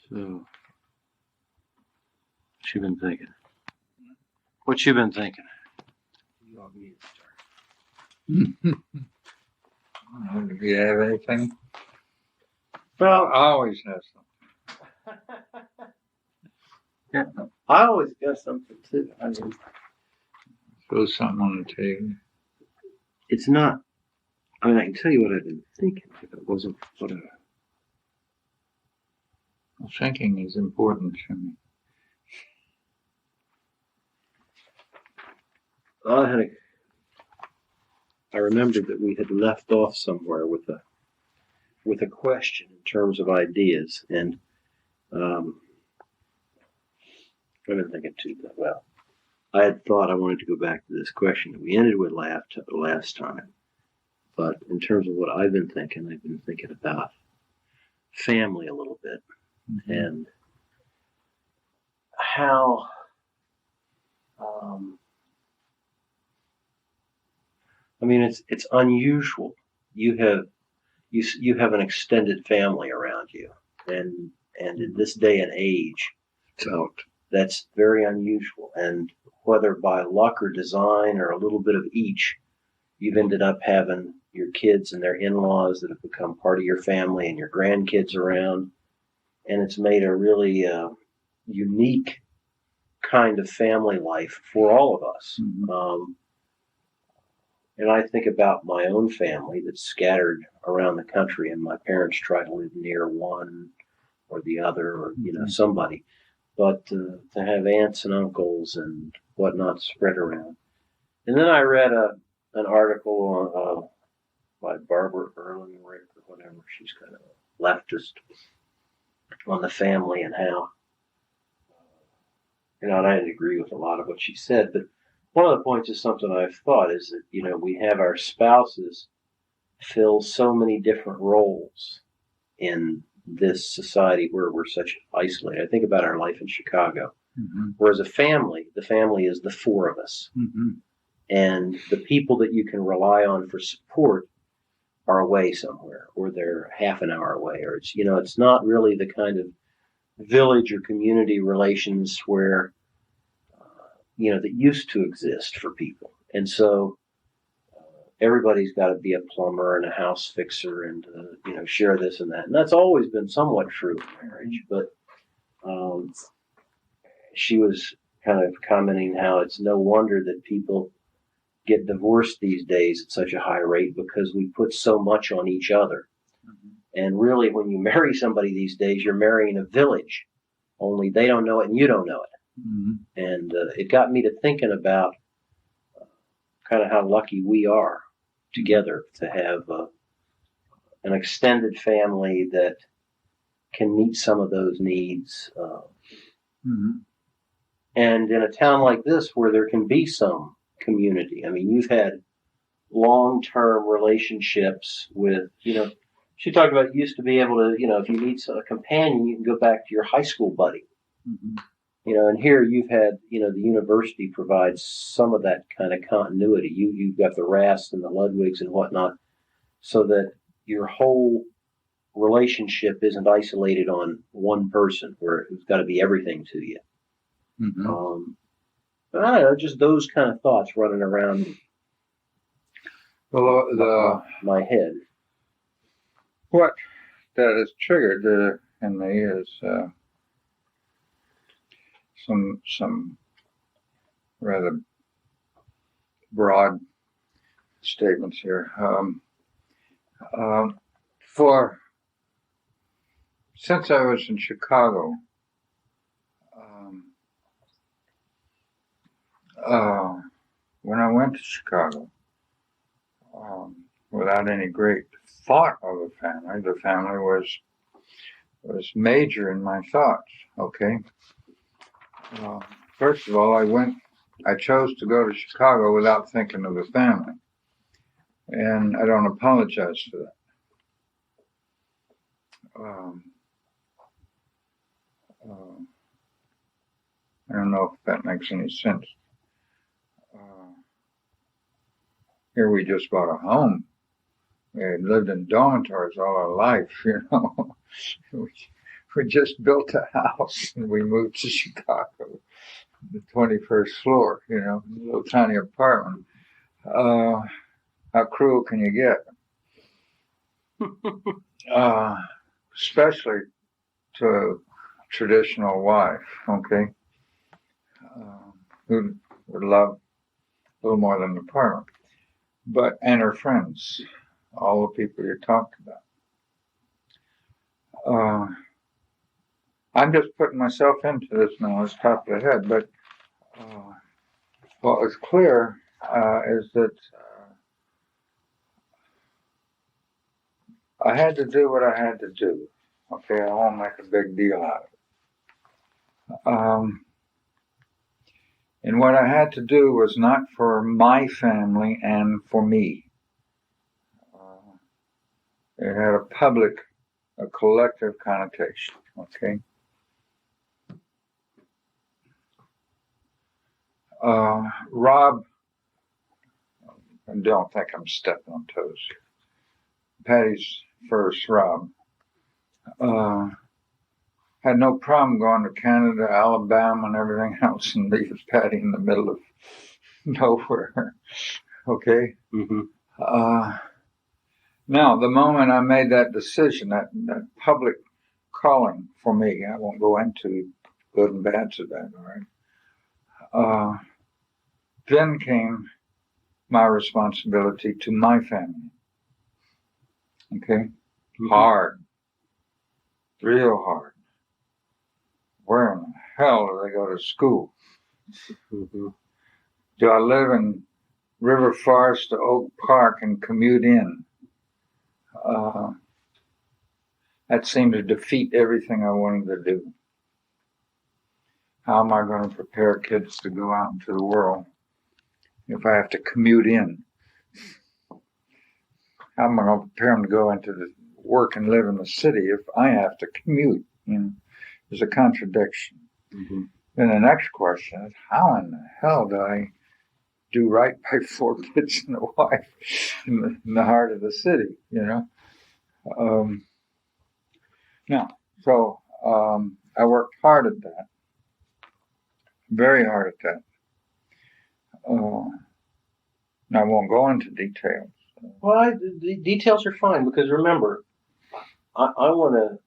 So, what you been thinking? What you been thinking? You want me to start? Do you have anything? Well, I always have something. I always got something too. I mean, Throw something on the table. it's not. I mean, I can tell you what I've been thinking. If it wasn't what Well, thinking is important to me. I remembered that we had left off somewhere with a question in terms of ideas, and I've been thinking too that well. I had thought I wanted to go back to this question that we ended with last time, but in terms of what I've been thinking about family a little bit, and how I mean it's unusual. You have an extended family around you, and in this day and age, that's very unusual. And whether by luck or design or a little bit of each, you've ended up having your kids and their in-laws that have become part of your family, and your grandkids around, and it's made a really unique kind of family life for all of us. And I think about my own family that's scattered around the country, and my parents try to live near one or the other, or somebody. But to have aunts and uncles and whatnot spread around. And then I read an article by Barbara Erlenrick or whatever. She's kind of a leftist, on the family and how, and I didn't agree with a lot of what she said, but one of the points is something I've thought is that, we have our spouses fill so many different roles in this society where we're such isolated. I think about our life in Chicago, whereas a family, the family is the four of us. And the people that you can rely on for support are away somewhere, or they're half an hour away, or it's not really the kind of village or community relations where, that used to exist for people. And so everybody's got to be a plumber and a house fixer and, share this and that. And that's always been somewhat true in marriage, but she was kind of commenting how it's no wonder that people get divorced these days at such a high rate, because we put so much on each other. And really, when you marry somebody these days, you're marrying a village, only they don't know it and you don't know it. And it got me to thinking about kind of how lucky we are together to have an extended family that can meet some of those needs. And in a town like this where there can be some community. I mean, you've had long-term relationships with, she talked about you used to be able to, if you need a companion, you can go back to your high school buddy. And here you've had, the university provides some of that kind of continuity. You've got the Rasts and the Ludwigs and whatnot, so that your whole relationship isn't isolated on one person who's got to be everything to you. But I don't know, just those kind of thoughts running around my head. What that has triggered in me is some rather broad statements here. Since I was in Chicago, when I went to Chicago, without any great thought of the family was major in my thoughts. Okay. First of all, I chose to go to Chicago without thinking of the family. And I don't apologize for that. I don't know if that makes any sense. Here we just bought a home. We had lived in dormitories all our life, we just built a house and we moved to Chicago, the 21st floor, a little tiny apartment. How cruel can you get? Especially to a traditional wife, okay, who would love a little more than an apartment, and her friends, all the people you talked about. I'm just putting myself into this now as top of the head, but what was clear is that I had to do what I had to do. Okay, I won't make a big deal out of it. And what I had to do was not for my family and for me. It had a collective connotation, okay? Rob, and don't think I'm stepping on toes here. Patty's first, Rob, had no problem going to Canada, Alabama, and everything else and leaving Patty in the middle of nowhere, okay? Mm-hmm. Now, the moment I made that decision, that public calling for me, I won't go into good and bad to that, all right? Then came my responsibility to my family. Okay? Mm-hmm. Hard. Real hard. Where in the hell do they go to school? Mm-hmm. Do I live in River Forest to Oak Park and commute in? That seemed to defeat everything I wanted to do. How am I going to prepare kids to go out into the world if I have to commute in? How am I going to prepare them to go into the work and live in the city if I have to commute? There's a contradiction. Mm-hmm. Then the next question is, how in the hell do I do right by 4 kids and a wife in the heart of the city, I worked hard at that, very hard at that. I won't go into details. Well, the details are fine because remember, I want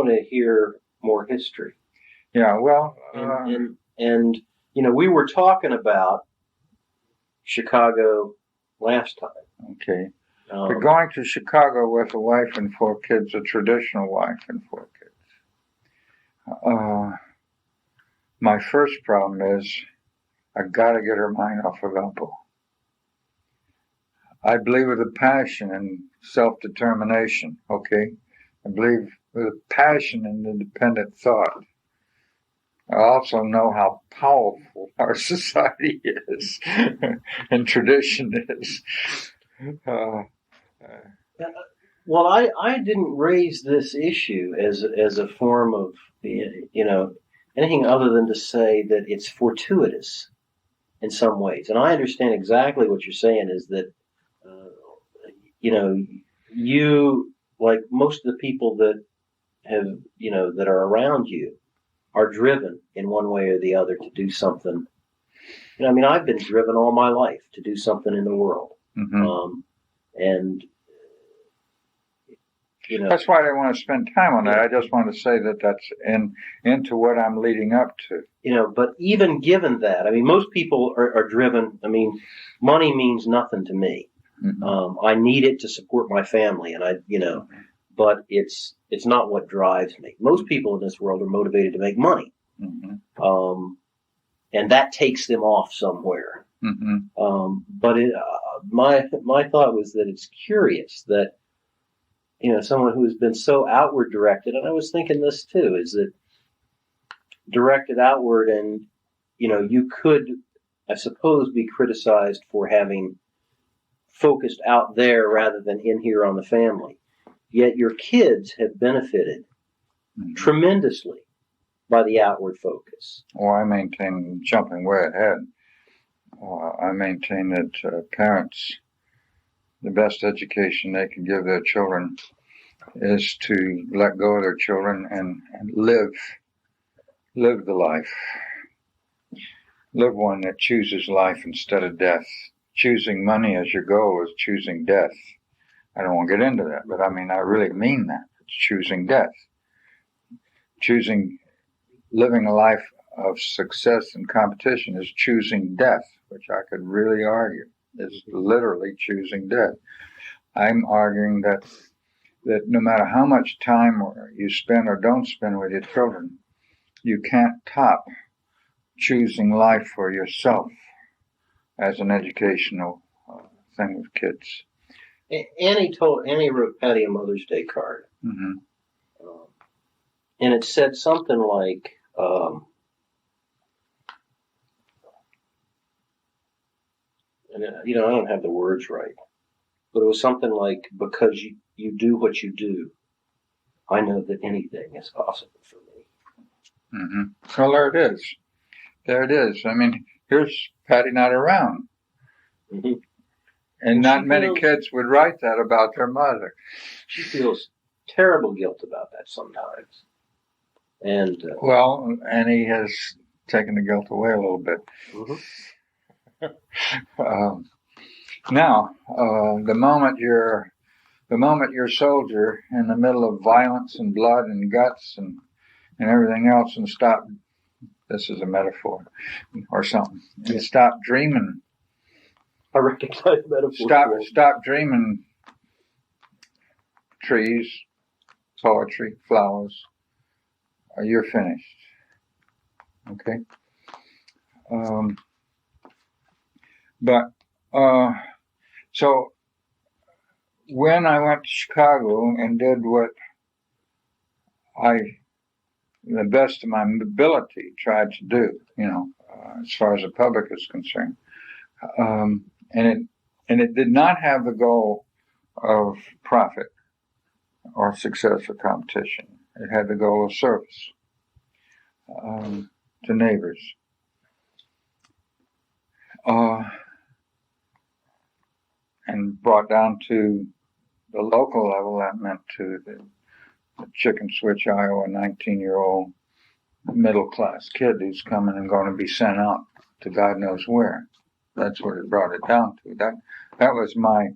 to hear more history. Yeah, well, and we were talking about Chicago last time. Okay. But going to Chicago with a wife and 4 kids, a traditional wife and 4 kids. My first problem is I got to get her mind off of Valpo. I believe with a passion in self-determination, okay? I believe with a passion in independent thought. I also know how powerful our society is and tradition is. Well, I didn't raise this issue as a form of, anything other than to say that it's fortuitous in some ways. And I understand exactly what you're saying is that, you, like most of the people that have, that are around you, are driven in one way or the other to do something. I've been driven all my life to do something in the world. Mm-hmm. That's why I want to spend time on that. I just want to say that that's into what I'm leading up to. But even given that, most people are driven. Money means nothing to me. Mm-hmm. I need it to support my family, and but it's not what drives me. Most people in this world are motivated to make money. Mm-hmm. And that takes them off somewhere. Mm-hmm. But my thought was that it's curious that, someone who has been so outward directed, and I was thinking this too, is that directed outward and, you could, I suppose, be criticized for having focused out there rather than in here on the family. Yet your kids have benefited tremendously by the outward focus. Well, I maintain, jumping way ahead, I maintain that parents, the best education they can give their children is to let go of their children and live the life. Live one that chooses life instead of death. Choosing money as your goal is choosing death. I don't want to get into that, but I mean, I really mean that. It's choosing death. Living a life of success and competition is choosing death, which I could really argue is literally choosing death. I'm arguing that no matter how much time you spend or don't spend with your children, you can't top choosing life for yourself as an educational thing with kids. Annie wrote Patty a Mother's Day card. Mm-hmm. And it said something like, and I don't have the words right, but it was something like, because you do what you do, I know that anything is possible for me. Mm-hmm. Well, there it is. There it is. I mean, here's Patty not around. Mm-hmm. And not many kids would write that about their mother. She feels terrible guilt about that sometimes. And well, Annie has taken the guilt away a little bit. Mm-hmm. Now, the moment you're a soldier in the middle of violence and blood and guts and everything else, and stop. This is a metaphor or something. And yeah. Stop dreaming. I recognize metaphor. Stop dreaming. Trees, poetry, flowers. You're finished. Okay. So when I went to Chicago and did what the best of my ability, tried to do, as far as the public is concerned, and it did not have the goal of profit or success or competition. It had the goal of service to neighbors. And brought down to the local level, that meant to the Chicken Switch, Iowa, 19-year-old middle-class kid who's coming and going to be sent out to God knows where. That's what it brought it down to. That was my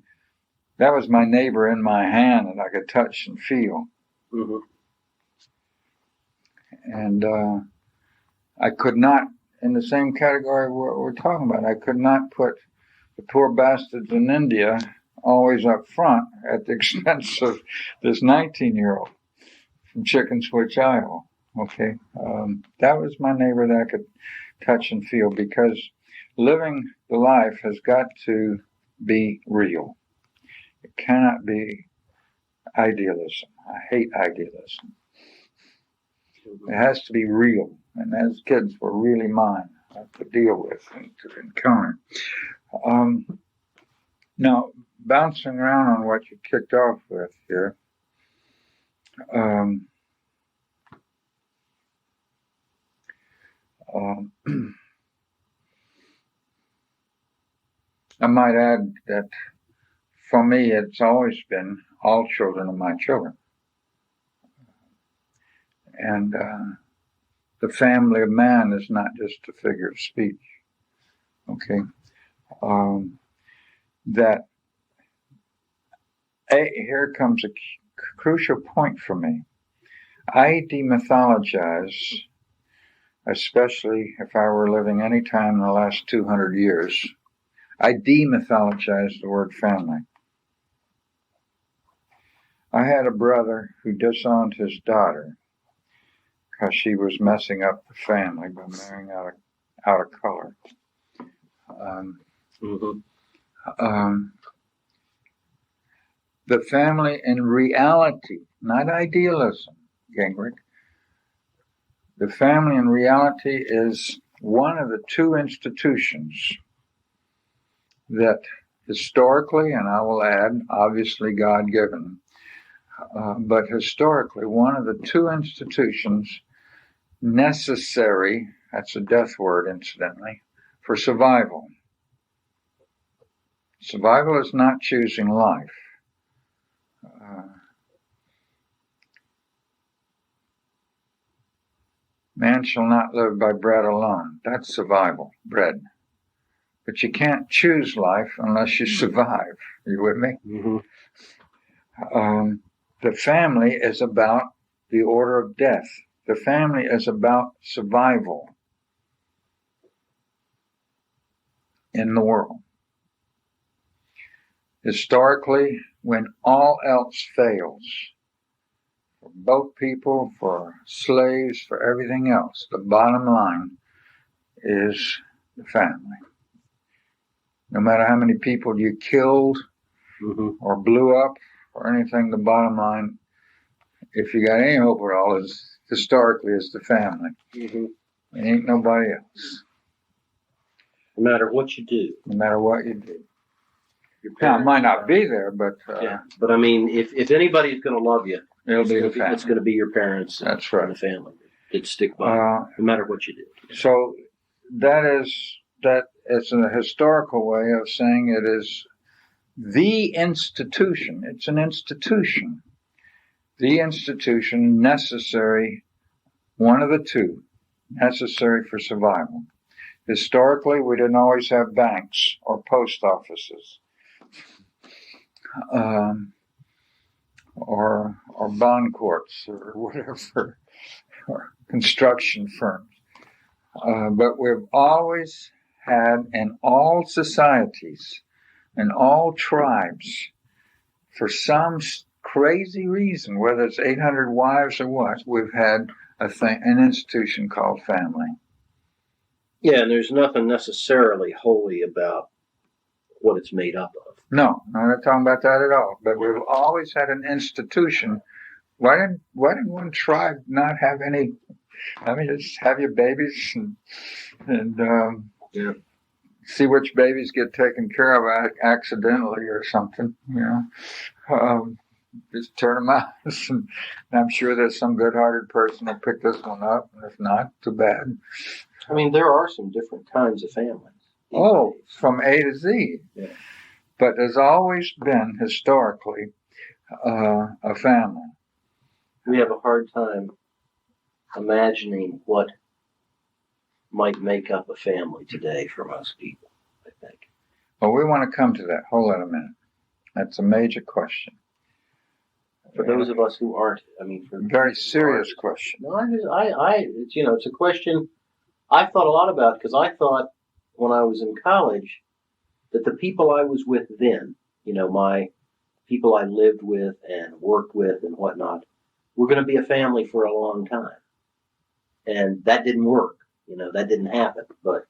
neighbor in my hand that I could touch and feel. Mm-hmm. And I could not, in the same category we're talking about, I could not put the poor bastards in India always up front at the expense of this 19-year-old from Chicken Switch, Iowa. Okay, that was my neighbor that I could touch and feel, because living the life has got to be real. It cannot be idealism. I hate idealism. It has to be real, and as kids were really mine to deal with and to encounter. Now, bouncing around on what you kicked off with here, I might add that for me, it's always been all children are my children. And the family of man is not just a figure of speech. Okay. Here comes a crucial point for me. I demythologize, especially if I were living any time in the last 200 years, I demythologize the word family. I had a brother who disowned his daughter because she was messing up the family by marrying out of color. The family in reality, not idealism, Gingrich. The family in reality is one of the two institutions that historically, and I will add, obviously God-given, but historically, one of the two institutions necessary, that's a death word incidentally, for survival. Survival is not choosing life. Man shall not live by bread alone. That's survival, bread. But you can't choose life unless you survive. You with me? Mm-hmm. The family is about the order of death. The family is about survival in the world. Historically, when all else fails, for boat people, for slaves, for everything else, the bottom line is the family. No matter how many people you killed or blew up or anything, the bottom line, if you got any hope at all, is historically is the family. Mm-hmm. It ain't nobody else. No matter what you do. No matter what you do. Now, it might not be there, but... yeah. But I mean, if anybody's going to love you, it'll be the family. It's going to be your parents. That's right. And the family that stick by you, no matter what you do. So that is a historical way of saying it is the institution. It's an institution. The institution necessary, one of the two, necessary for survival. Historically, we didn't always have banks or post offices. Or bond courts or whatever, or construction firms. But we've always had in all societies, in all tribes, for some crazy reason, whether it's 800 wives or what, we've had an institution called family. Yeah, and there's nothing necessarily holy about what it's made up of. No, I'm not talking about that at all. But we've always had an institution. Why didn't one tribe not have any? I mean, just have your babies and see which babies get taken care of accidentally or something. Just turn them out. And I'm sure there's some good-hearted person who'll pick this one up, and if not, too bad. I mean, there are some different kinds of families. Oh, from A to Z. Yeah. But there's always been, historically, a family. We have a hard time imagining what might make up a family today for most people, I think. Well, we want to come to that. Hold on a minute. That's a major question. For those of us who aren't, I mean, for very serious question. No, it's a question I've thought a lot about, because I thought when I was in college that the people I was with then, my people I lived with and worked with and whatnot, were going to be a family for a long time. And that didn't work. That didn't happen. But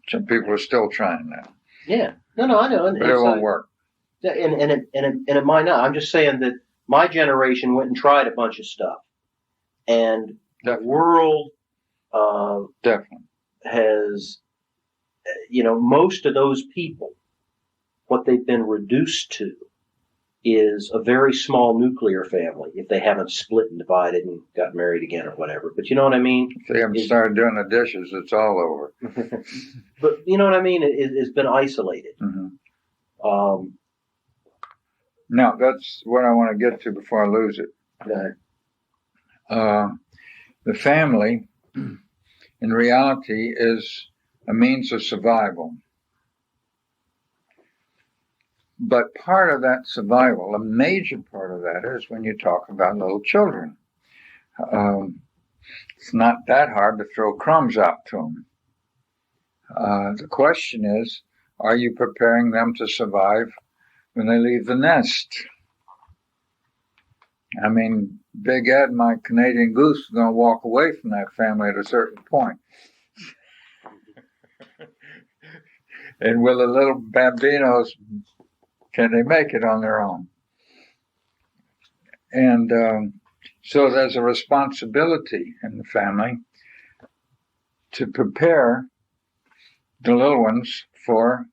some people are still trying that. Yeah. No, I know. But it won't work. And it might not. I'm just saying that my generation went and tried a bunch of stuff. And the world definitely has, most of those people, what they've been reduced to is a very small nuclear family, if they haven't split and divided and got married again or whatever. But you know what I mean? If they haven't started doing the dishes, it's all over. But you know what I mean? It's been isolated. Mm-hmm. Now, that's what I want to get to before I lose it. Okay. The family, in reality, is a means of survival. But part of that survival, a major part of that, is when you talk about little children. It's not that hard to throw crumbs out to them. The question is, are you preparing them to survive when they leave the nest? I mean, Big Ed, my Canadian goose, is going to walk away from that family at a certain point. And will the little bambinos, can they make it on their own? And so there's a responsibility in the family to prepare the little ones for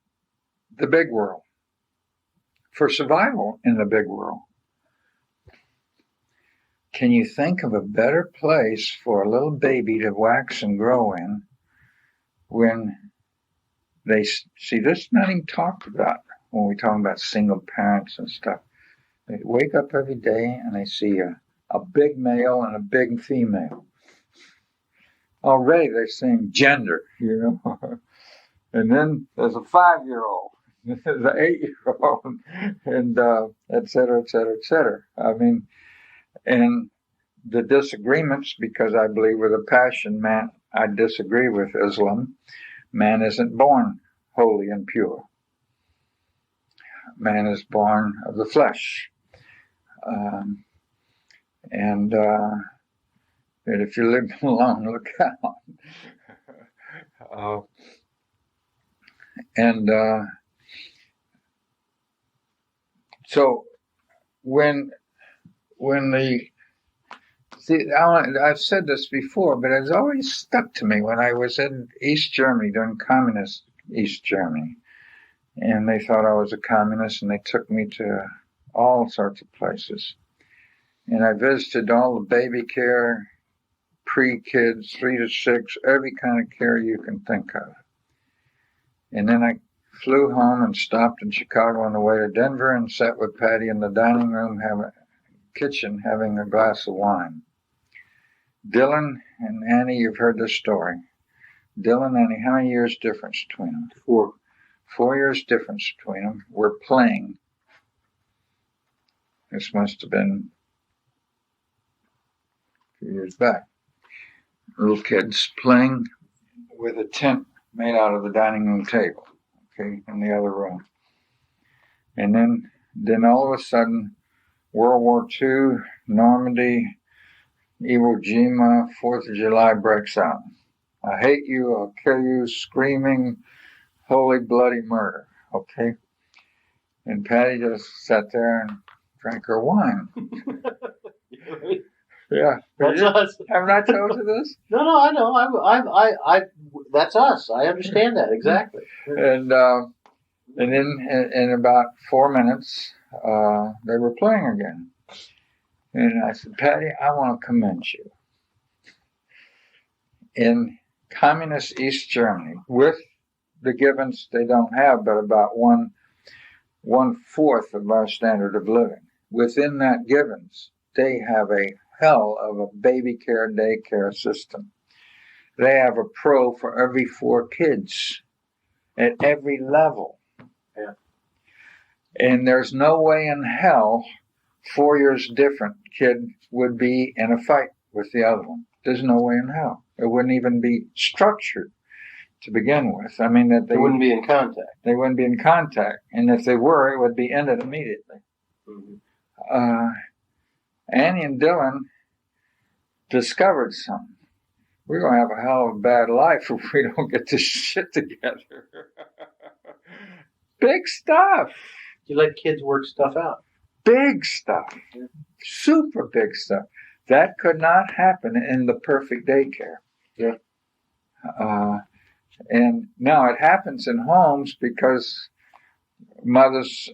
the big world, for survival in the big world. Can you think of a better place for a little baby to wax and grow in when they see this? Not even talked about when we talk about single parents and stuff. They wake up every day and they see a big male and a big female. already they're saying gender, and then there's a 5-year-old, there's an 8-year-old, and et cetera, et cetera, et cetera. I mean, and the disagreements, because I believe with a passion, man, I disagree with Islam. Man isn't born holy and pure. Man is born of the flesh. And if you live alone, look out. So when I've said this before, but it's always stuck to me when I was in East Germany, during communist East Germany. And they thought I was a communist, and they took me to all sorts of places. And I visited all the baby care, pre-kids, 3 to 6, every kind of care you can think of. And then I flew home and stopped in Chicago on the way to Denver and sat with Patty in the dining room, kitchen, having a glass of wine. Dylan and Annie, you've heard this story. Dylan and Annie, how many years difference between them? 4. 4 years difference between them. We're playing. This must have been a few years back. Little kids playing with a tent made out of the dining room table, in the other room. And then all of a sudden, World War II, Normandy, Iwo Jima, 4th of July breaks out. I hate you, I'll kill you, screaming, holy bloody murder, And Patty just sat there and drank her wine. Yeah. That's us. Haven't I told you this? No, I know. I that's us. I understand that exactly. And then in about 4 minutes, they were playing again. And I said, Patty, I want to commend you. In communist East Germany, with the givens they don't have, but about 1/4 of our standard of living. Within that givens, they have a hell of a baby care, daycare system. They have a pro for every 4 kids at every level. Yeah. And there's no way in hell 4 years different kid would be in a fight with the other one. There's no way in hell. It wouldn't even be structured to begin with. I mean, that they wouldn't be in contact. They wouldn't be in contact. And if they were, it would be ended immediately. Mm-hmm. Annie and Dylan discovered something. We're going to have a hell of a bad life if we don't get this shit together. Big stuff. You let kids work stuff out. Big stuff. Yeah. Super big stuff. That could not happen in the perfect daycare. Yeah. And now it happens in homes because mothers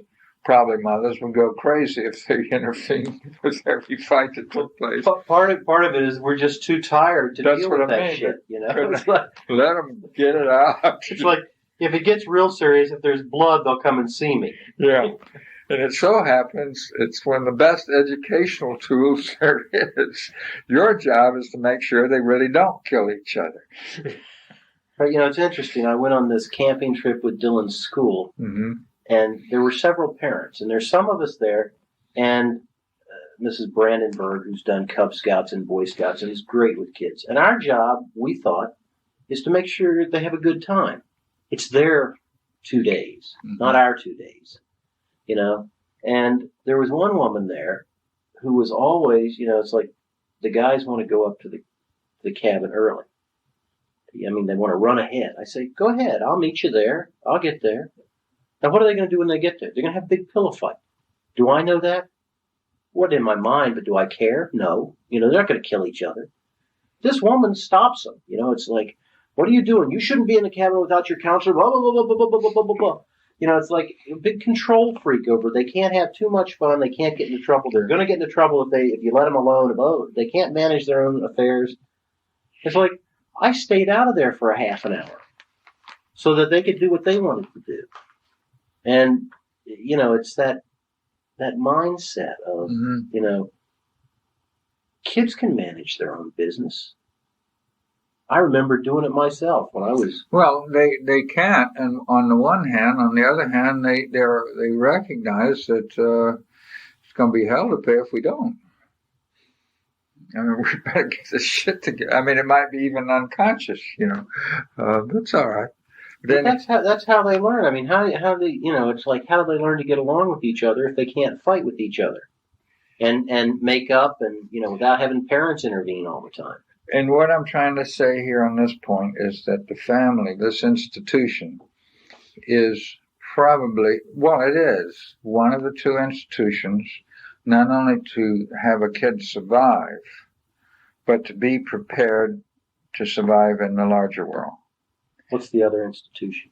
would go crazy if they intervened with every fight that took place. Part of it is we're just too tired to deal with that shit. It's like, let them get it out. It's like, if it gets real serious, if there's blood, they'll come and see me. Yeah. And it so happens it's one of the best educational tools there is. Your job is to make sure they really don't kill each other. But, it's interesting. I went on this camping trip with Dylan's school, mm-hmm. and there were several parents, and there's some of us there, and Mrs. Brandenburg, who's done Cub Scouts and Boy Scouts, and is great with kids. And our job, we thought, is to make sure they have a good time. It's their 2 days, mm-hmm. not our 2 days, And there was one woman there who was always, it's like the guys want to go up to the cabin early. I mean, they want to run ahead. I say, go ahead. I'll meet you there. I'll get there. Now, what are they going to do when they get there? They're going to have a big pillow fight. Do I know that? What in my mind, but do I care? No. They're not going to kill each other. This woman stops them. It's like, what are you doing? You shouldn't be in the cabin without your counselor. Blah, blah, blah, blah, blah, blah, blah, blah, blah. It's like a big control freak over. They can't have too much fun. They can't get into trouble. They're going to get into trouble if you let them alone. Oh, they can't manage their own affairs. It's like, I stayed out of there for a half an hour so that they could do what they wanted to do. And, it's that mindset of, mm-hmm. Kids can manage their own business. I remember doing it myself when I was. Well, they can't, and on the one hand, on the other hand, they recognize that it's going to be hell to pay if we don't. I mean, we better get this shit together. I mean, it might be even unconscious, that's all right. But that's how they learn. I mean, how they it's like, how do they learn to get along with each other if they can't fight with each other and make up and without having parents intervene all the time. And what I'm trying to say here on this point is that the family, this institution, is probably, well, it is one of the two institutions, not only to have a kid survive, but to be prepared to survive in the larger world. What's the other institution?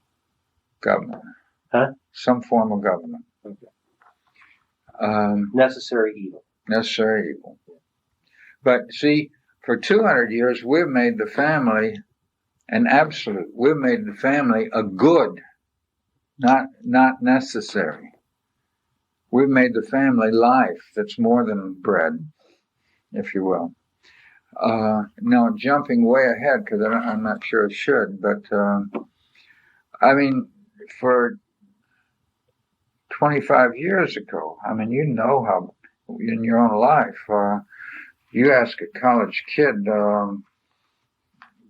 Government. Huh? Some form of government. Okay. Necessary evil. Necessary evil. But see, for 200 years, we've made the family an absolute. We've made the family a good, not necessary. We've made the family life that's more than bread, if you will. Now, jumping way ahead, because I'm not sure it should, but I mean, for 25 years ago, I mean, how in your own life, you ask a college kid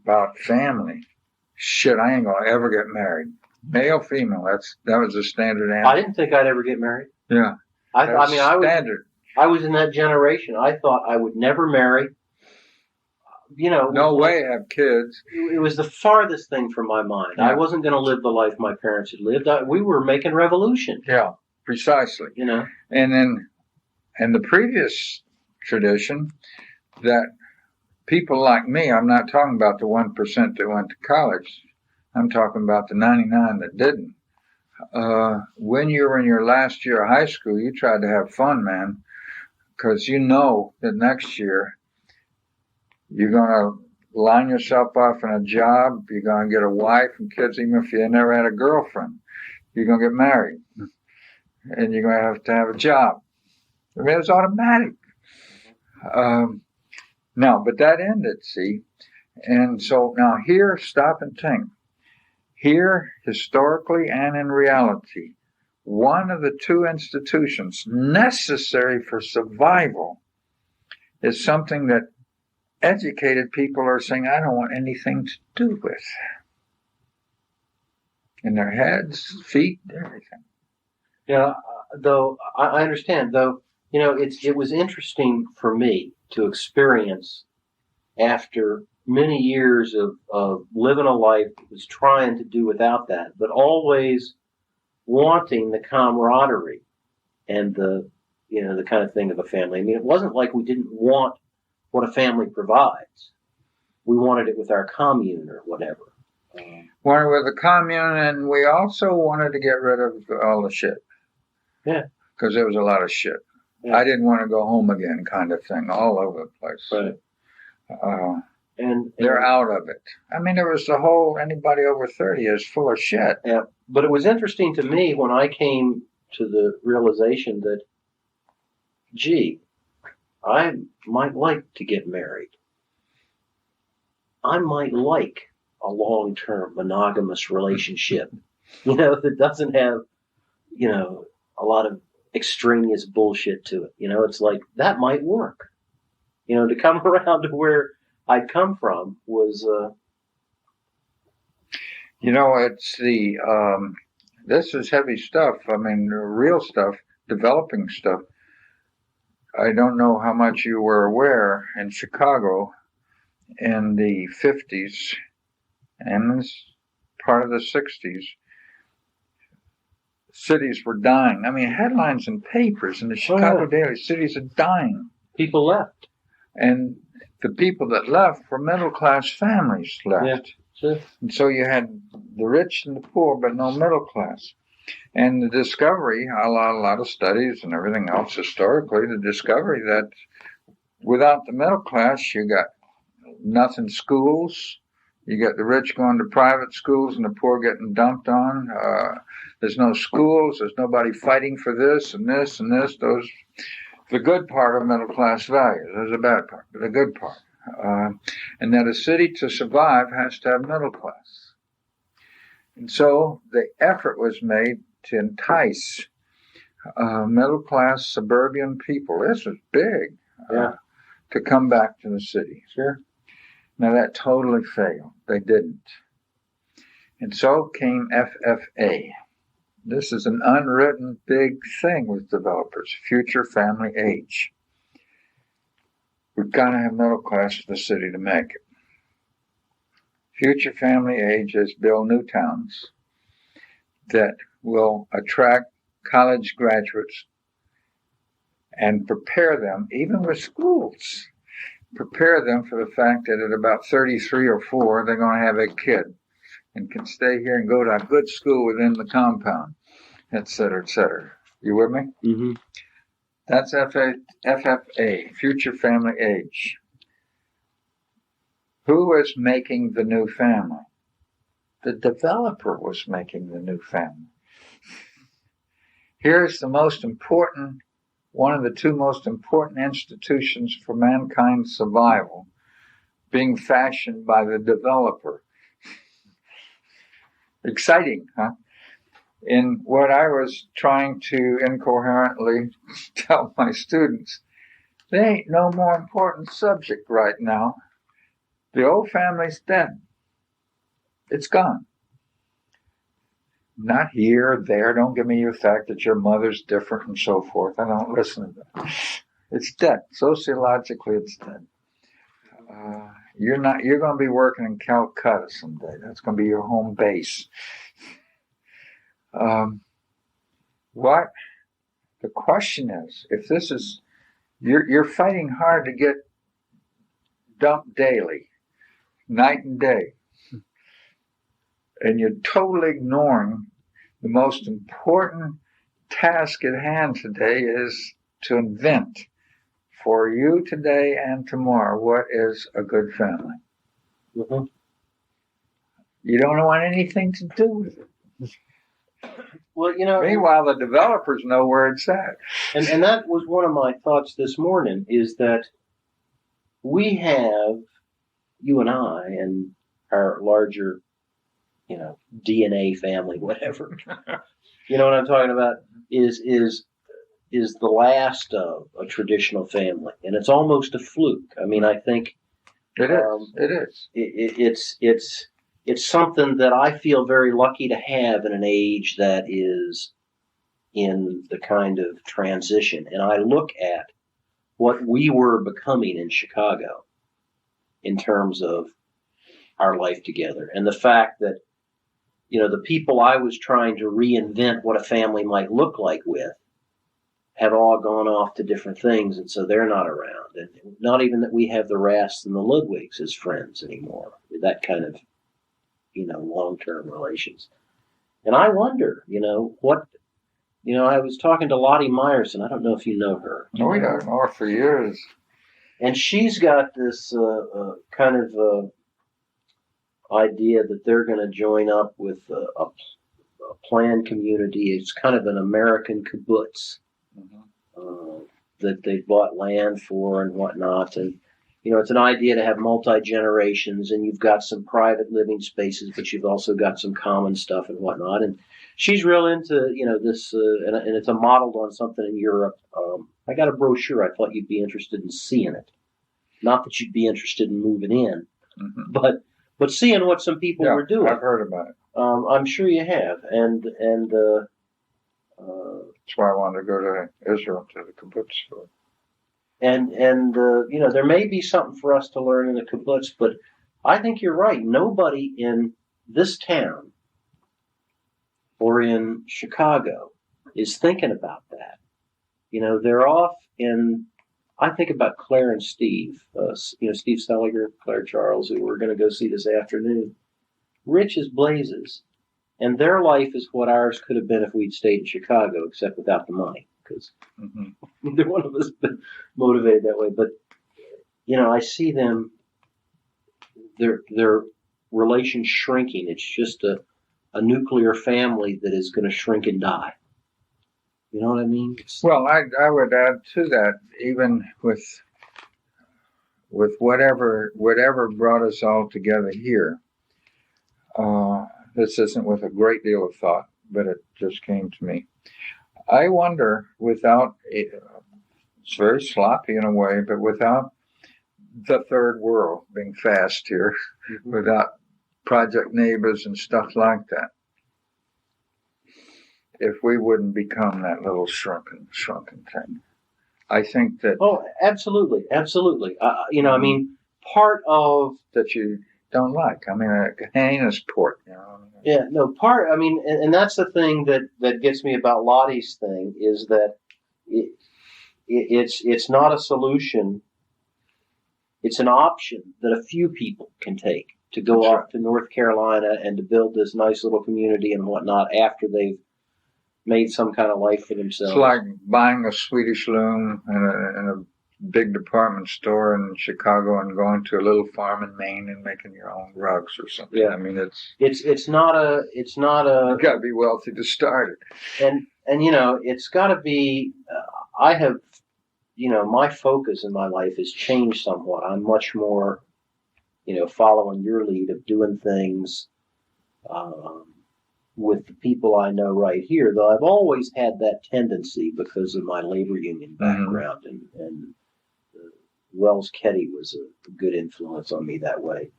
about family. Shit, I ain't gonna ever get married. Male, female. That was the standard answer. I didn't think I'd ever get married. Yeah. I mean, standard. I was in that generation. I thought I would never marry. No way have kids. It was the farthest thing from my mind. Yeah. I wasn't going to live the life my parents had lived. We were making revolution. Yeah, precisely. And the previous tradition that people like me, I'm not talking about the 1% that went to college. I'm talking about the 99 that didn't. When you were in your last year of high school, you tried to have fun, man, because you know that next year you're going to line yourself off in a job. You're going to get a wife and kids, even if you never had a girlfriend. You're going to get married. And you're going to have a job. I mean, it's automatic. No, but that ended, see? And so now here, stop and think. Here, historically and in reality, one of the two institutions necessary for survival is something that educated people are saying, I don't want anything to do with. In their heads, feet, everything. Yeah, though I understand. Though it was interesting for me to experience after many years of living a life that was trying to do without that, but always wanting the camaraderie and the kind of thing of a family. I mean, it wasn't like we didn't want what a family provides. We wanted it with our commune or whatever. Wanted with the commune, and we also wanted to get rid of all the shit. Yeah. Because there was a lot of shit. Yeah. I didn't want to go home again, kind of thing, all over the place. Right. And they're out of it. I mean, there was the whole, anybody over 30 is full of shit. Yeah. But it was interesting to me when I came to the realization that, gee, I might like to get married. I might like a long-term monogamous relationship, that doesn't have, a lot of extraneous bullshit to it. It's like, that might work. To come around to where I'd come from was... it's the... this is heavy stuff. I mean, real stuff, developing stuff. I don't know how much you were aware in Chicago in the 50s and part of the 60s, cities were dying. I mean, headlines in papers in the Chicago Daily, cities are dying. People left. And the people that left were middle-class families left. Yeah, sure. And so you had the rich and the poor, but no middle class. And the discovery, a lot of studies and everything else historically, the discovery that without the middle class, you got nothing schools. You got the rich going to private schools and the poor getting dumped on. There's no schools. There's nobody fighting for this and this and this. Those, the good part of middle class values. There's a bad part, but the good part. and that a city to survive has to have middle class. And so the effort was made to entice middle class suburban people. This was big. To come back to the city. Sure. Now that totally failed. They didn't. And so came FFA. This is an unwritten big thing with developers, future family age. We've got to have middle class for the city to make it. Future family age is build new towns that will attract college graduates and prepare them, even with schools, prepare them for the fact that at about 33 or 4, they're going to have a kid and can stay here and go to a good school within the compound, et cetera, et cetera. You with me? Mm-hmm. That's FFA, future family age. Who was making the new family? The developer was making the new family. Here's the most important, one of the two most important institutions for mankind's survival being fashioned by the developer. Exciting, huh? In what I was trying to incoherently tell my students, there ain't no more important subject right now. The old family's dead. It's gone. Not here or there. Don't give me the fact that your mother's different and so forth. I don't listen to that. It's dead. Sociologically, it's dead. You're going to be working in Calcutta someday. That's going to be your home base. What the question is, if this is, you're fighting hard to get dumped daily, night and day, and you're totally ignoring the most important task at hand today is to invent for you today and tomorrow what is a good family. Mm-hmm. You don't want anything to do with it. Well, meanwhile, the developers know where it's at. And that was one of my thoughts this morning, is that we have, you and I, and our larger, DNA family, whatever. You know what I'm talking about? Is the last of a traditional family, and it's almost a fluke. I mean, I think it is. It's something that I feel very lucky to have in an age that is in the kind of transition. And I look at what we were becoming in Chicago in terms of our life together, and the fact that, the people I was trying to reinvent what a family might look like with have all gone off to different things, and so they're not around. And not even that we have the Rasts and the Ludwigs as friends anymore. That kind of, long-term relations. And I wonder, what, I was talking to Lottie Meyerson. I don't know if you know her. Oh, yeah, I know her for years. And she's got this kind of idea that they're going to join up with a planned community. It's kind of an American kibbutz that they bought land for and whatnot. And, it's an idea to have multi-generations, and you've got some private living spaces, but you've also got some common stuff and whatnot. And she's real into, this, and it's a modeled on something in Europe. I got a brochure. I thought you'd be interested in seeing it. Not that you'd be interested in moving in, but seeing what some people were doing. I've heard about it. I'm sure you have. And that's why I wanted to go to Israel to the kibbutz for it. And there may be something for us to learn in the kibbutz, but I think you're right. Nobody in this town or in Chicago is thinking about that. They're off in, I think about Claire and Steve, Steve Seliger, Claire Charles, who we're going to go see this afternoon. Rich as blazes. And their life is what ours could have been if we'd stayed in Chicago, except without the money, because neither one of us been motivated that way. But, I see them, their relations shrinking. It's just a nuclear family that is going to shrink and die. You know what I mean? Well, I would add to that, even with with whatever brought us all together here. This isn't with a great deal of thought, but it just came to me. I wonder, without it's very sloppy in a way, but without the third world being fast here, without project neighbors and stuff like that, if we wouldn't become that little shrunken thing. I think that. Oh, absolutely. I mean, part of that you don't like. I mean, a heinous port. Yeah, no, I mean, and that's the thing that gets me about Lottie's thing is that it's not a solution. It's an option that a few people can take to go off to North Carolina and to build this nice little community and whatnot after they've made some kind of life for themselves. It's like buying a Swedish loom and a big department store in Chicago and going to a little farm in Maine and making your own rugs or something. Yeah. I mean, it's not a you got to be wealthy to start it. And it's got to be. I have, my focus in my life has changed somewhat. I'm much more, following your lead of doing things with the people I know right here. Though I've always had that tendency because of my labor union background and Wells Ketty was a good influence on me that way.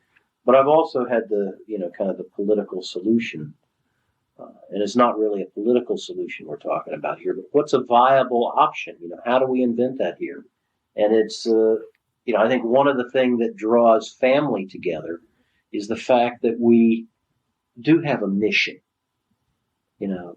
But I've also had the, kind of the political solution. And it's not really a political solution we're talking about here, but what's a viable option? How do we invent that here? And it's, I think one of the things that draws family together is the fact that we do have a mission.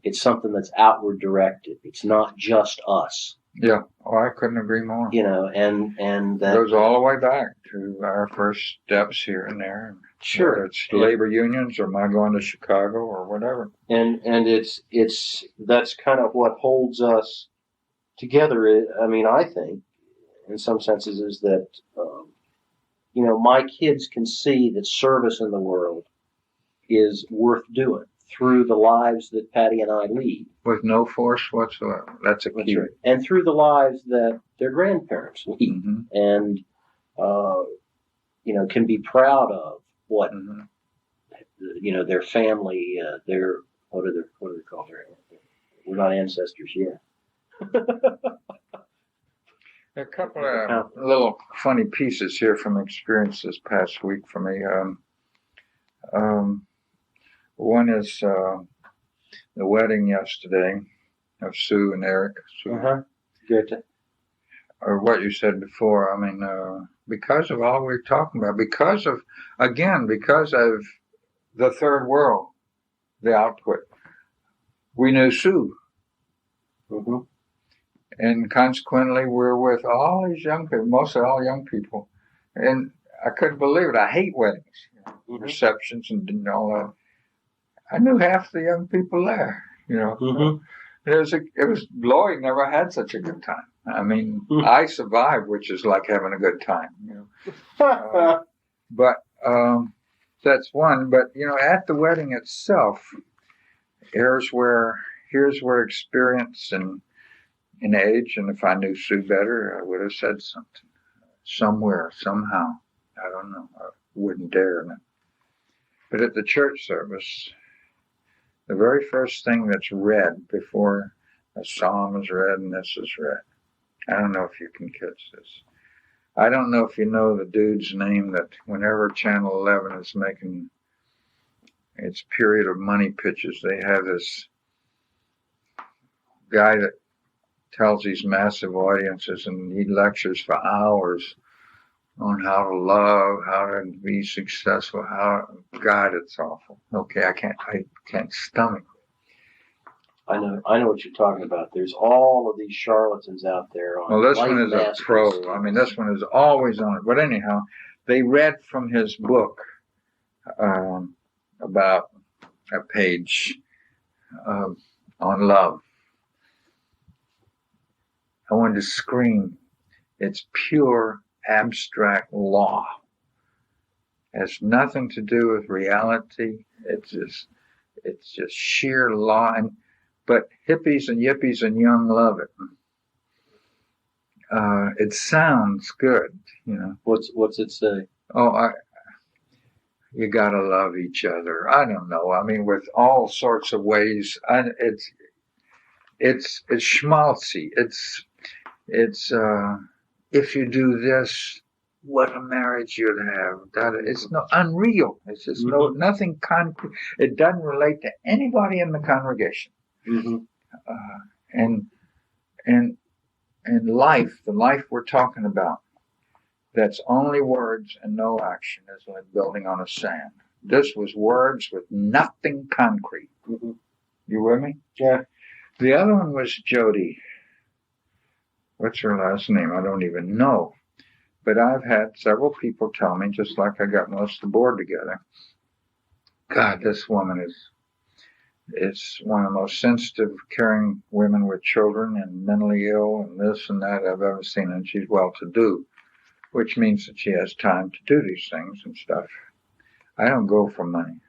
It's something that's outward directed. It's not just us. Yeah. Oh, I couldn't agree more. And that goes all the way back to our first steps here and there. Sure. Whether it's labor unions or my going to Chicago or whatever. And it's that's kind of what holds us together. I mean, I think in some senses is that, my kids can see that service in the world is worth doing through the lives that Patty and I lead. With no force whatsoever. That's a key. Right. And through the lives that their grandparents lead. And, can be proud of what, their family, what are they called? We're not ancestors yet. A couple of little funny pieces here from experience this past week for me. One is the wedding yesterday of Sue and Eric. Good. Or what you said before. I mean, because of all we're talking about, because of the third world, the output, we knew Sue. And consequently, we're with all these young people, mostly all young people. And I couldn't believe it. I hate weddings, receptions and all that. I knew half the young people there, It was Lloyd never had such a good time. I mean, I survived, which is like having a good time, but that's one. But at the wedding itself, here's where experience and age, and if I knew Sue better, I would have said something somewhere, somehow. I don't know. I wouldn't dare. But at the church service, the very first thing that's read before a psalm is read and this is read. I don't know if you can catch this. I don't know if you know the dude's name that whenever Channel 11 is making its period of money pitches, they have this guy that tells these massive audiences and he lectures for hours on how to love, how to be successful, God, it's awful. Okay, I can't stomach it. I know what you're talking about. There's all of these charlatans out there. Well, this one is a pro. I mean, this one is always on it. But anyhow, they read from his book about a page on love. I wanted to scream. It's pure abstract law. It has nothing to do with reality. It's just sheer law. But hippies and yippies and young love it. It sounds good, What's it say? Oh, you gotta love each other. I don't know. I mean, with all sorts of ways. It's schmaltzy. It's if you do this, what a marriage you'd have. It's no unreal. It's just nothing concrete. It doesn't relate to anybody in the congregation. Mm-hmm. And life, the life we're talking about, that's only words and no action, is like building on a sand. This was words with nothing concrete. Mm-hmm. You with me? Yeah. The other one was Jody. What's her last name? I don't even know. But I've had several people tell me, just like I got most of the board together, God, this woman is one of the most sensitive, caring women with children and mentally ill and this and that I've ever seen. And she's well-to-do, which means that she has time to do these things and stuff. I don't go for money.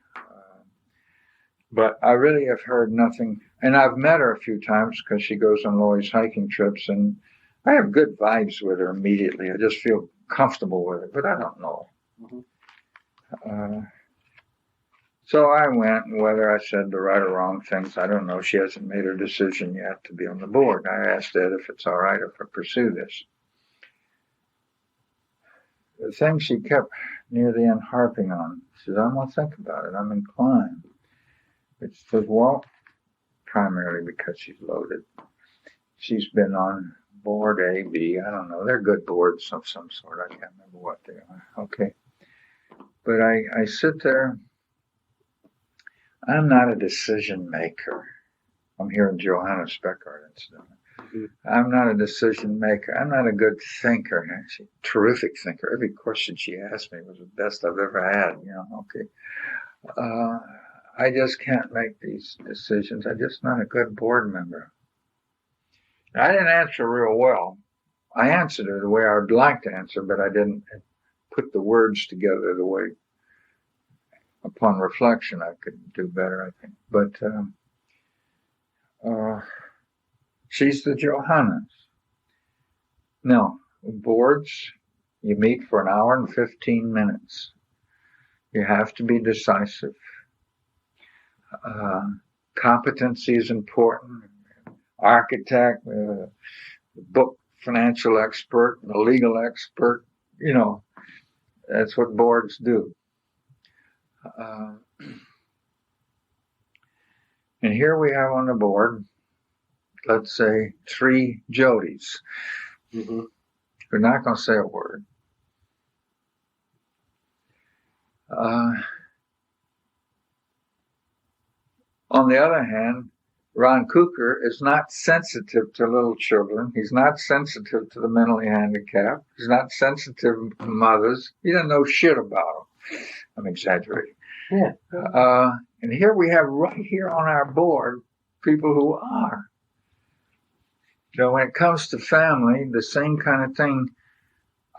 But I really have heard nothing. And I've met her a few times because she goes on Lori's hiking trips, and I have good vibes with her immediately. I just feel comfortable with her, but I don't know. Mm-hmm. So I went, and whether I said the right or wrong things, I don't know. She hasn't made her decision yet to be on the board. I asked Ed if it's all right if I pursue this. The thing she kept near the end harping on, she says, I'm going to think about it. I'm inclined. It says, Walt, primarily because she's loaded. She's been on board A, B, I don't know. They're good boards of some sort. I can't remember what they are. Okay. But I sit there. I'm not a decision maker. I'm hearing Johanna Speckart incidentally. Mm-hmm. I'm not a decision maker. I'm not a good thinker. She's a terrific thinker. Every question she asked me was the best I've ever had. Okay. I just can't make these decisions. I'm just not a good board member. I didn't answer real well. I answered it the way I would like to answer, but I didn't put the words together the way, upon reflection, I could do better, I think. But she's the Johannas. No, boards, you meet for an hour and 15 minutes. You have to be decisive. Competency is important. Architect, book financial expert, a legal expert, that's what boards do. And here we have on the board, let's say, 3 Jodies. Mm-hmm. We're not going to say a word. On the other hand, Ron Cooker is not sensitive to little children. He's not sensitive to the mentally handicapped. He's not sensitive to mothers. He doesn't know shit about them. I'm exaggerating. Yeah. And here we have right here on our board people who are. So when it comes to family, the same kind of thing.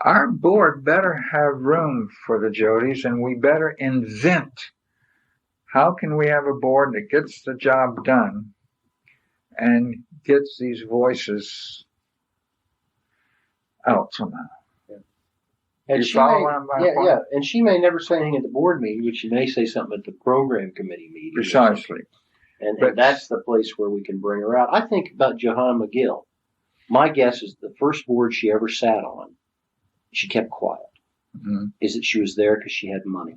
Our board better have room for the Jodies, and we better invent. How can we have a board that gets the job done and gets these voices out somehow? And and she may never say anything at the board meeting, but she may say something at the program committee meeting. Precisely. And that's the place where we can bring her out. I think about Johanna McGill. My guess is the first board she ever sat on, she kept quiet. Mm-hmm. Is that she was there because she had money.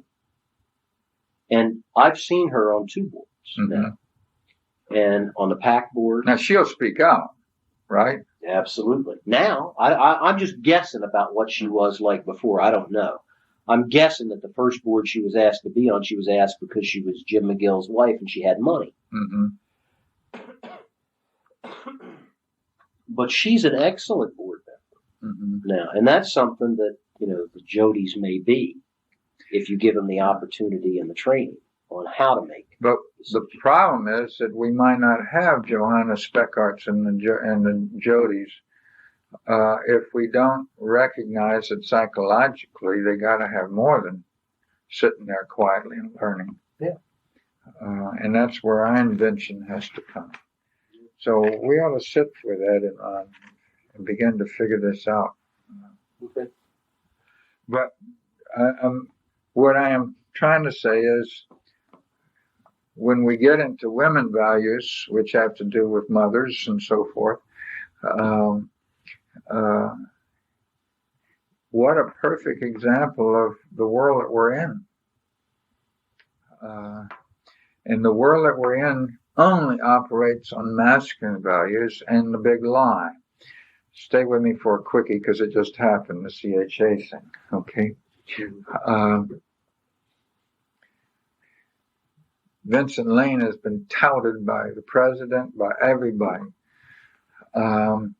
And I've seen her on 2 boards now. And on the PAC board. Now she'll speak out, right? Absolutely. Now, I'm just guessing about what she was like before. I don't know. I'm guessing that the first board she was asked to be on, she was asked because she was Jim McGill's wife and she had money. Mm-hmm. But she's an excellent board member now. And that's something that, the Jodies may be if you give them the opportunity and the training on how to make. But the problem is that we might not have Johanna Speckarts and the Jodies if we don't recognize that psychologically they got to have more than sitting there quietly and learning. Yeah. And that's where our invention has to come. So we ought to sit with that and begin to figure this out. Okay. But what I am trying to say is, when we get into women values, which have to do with mothers and so forth, what a perfect example of the world that we're in. And the world that we're in only operates on masculine values and the big lie. Stay with me for a quickie because it just happened, the CHA thing, okay? Vincent Lane has been touted by the president, by everybody. And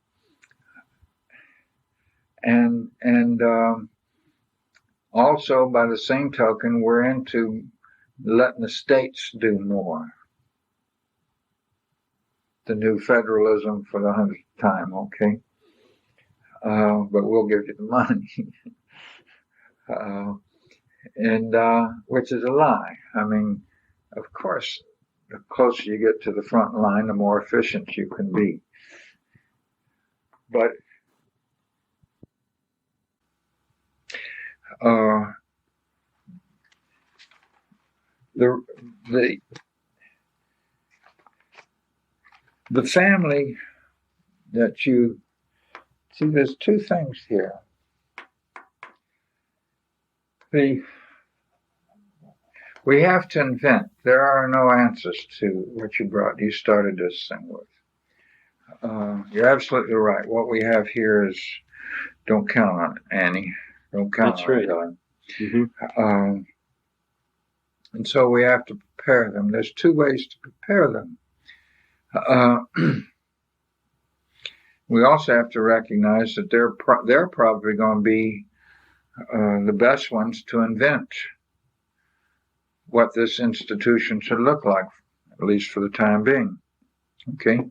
also, by the same token, we're into letting the states do more. The new federalism for the 100th time, okay? But we'll give you the money. Which is a lie. I mean, of course, the closer you get to the front line, the more efficient you can be. But the family that you see, there's two things here. We have to invent. There are no answers to what you started this thing with. You're absolutely right. What we have here is, don't count on it, Annie. Don't count That's on right. it, God. Mm-hmm. And so we have to prepare them. There's two ways to prepare them. We also have to recognize that they're probably going to be the best ones to invent what this institution should look like, at least for the time being. Okay?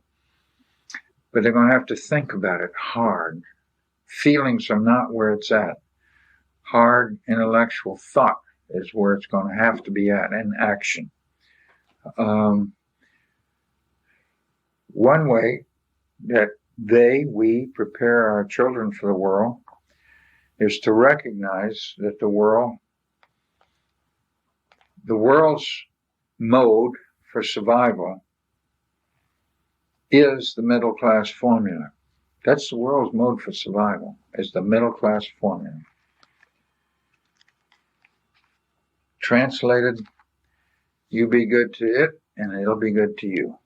But they're going to have to think about it hard. Feelings are not where it's at. Hard intellectual thought is where it's going to have to be at, in action. One way that we prepare our children for the world is to recognize that the world's mode for survival is the middle class formula. That's the world's mode for survival, is the middle class formula. Translated, you be good to it and it'll be good to you.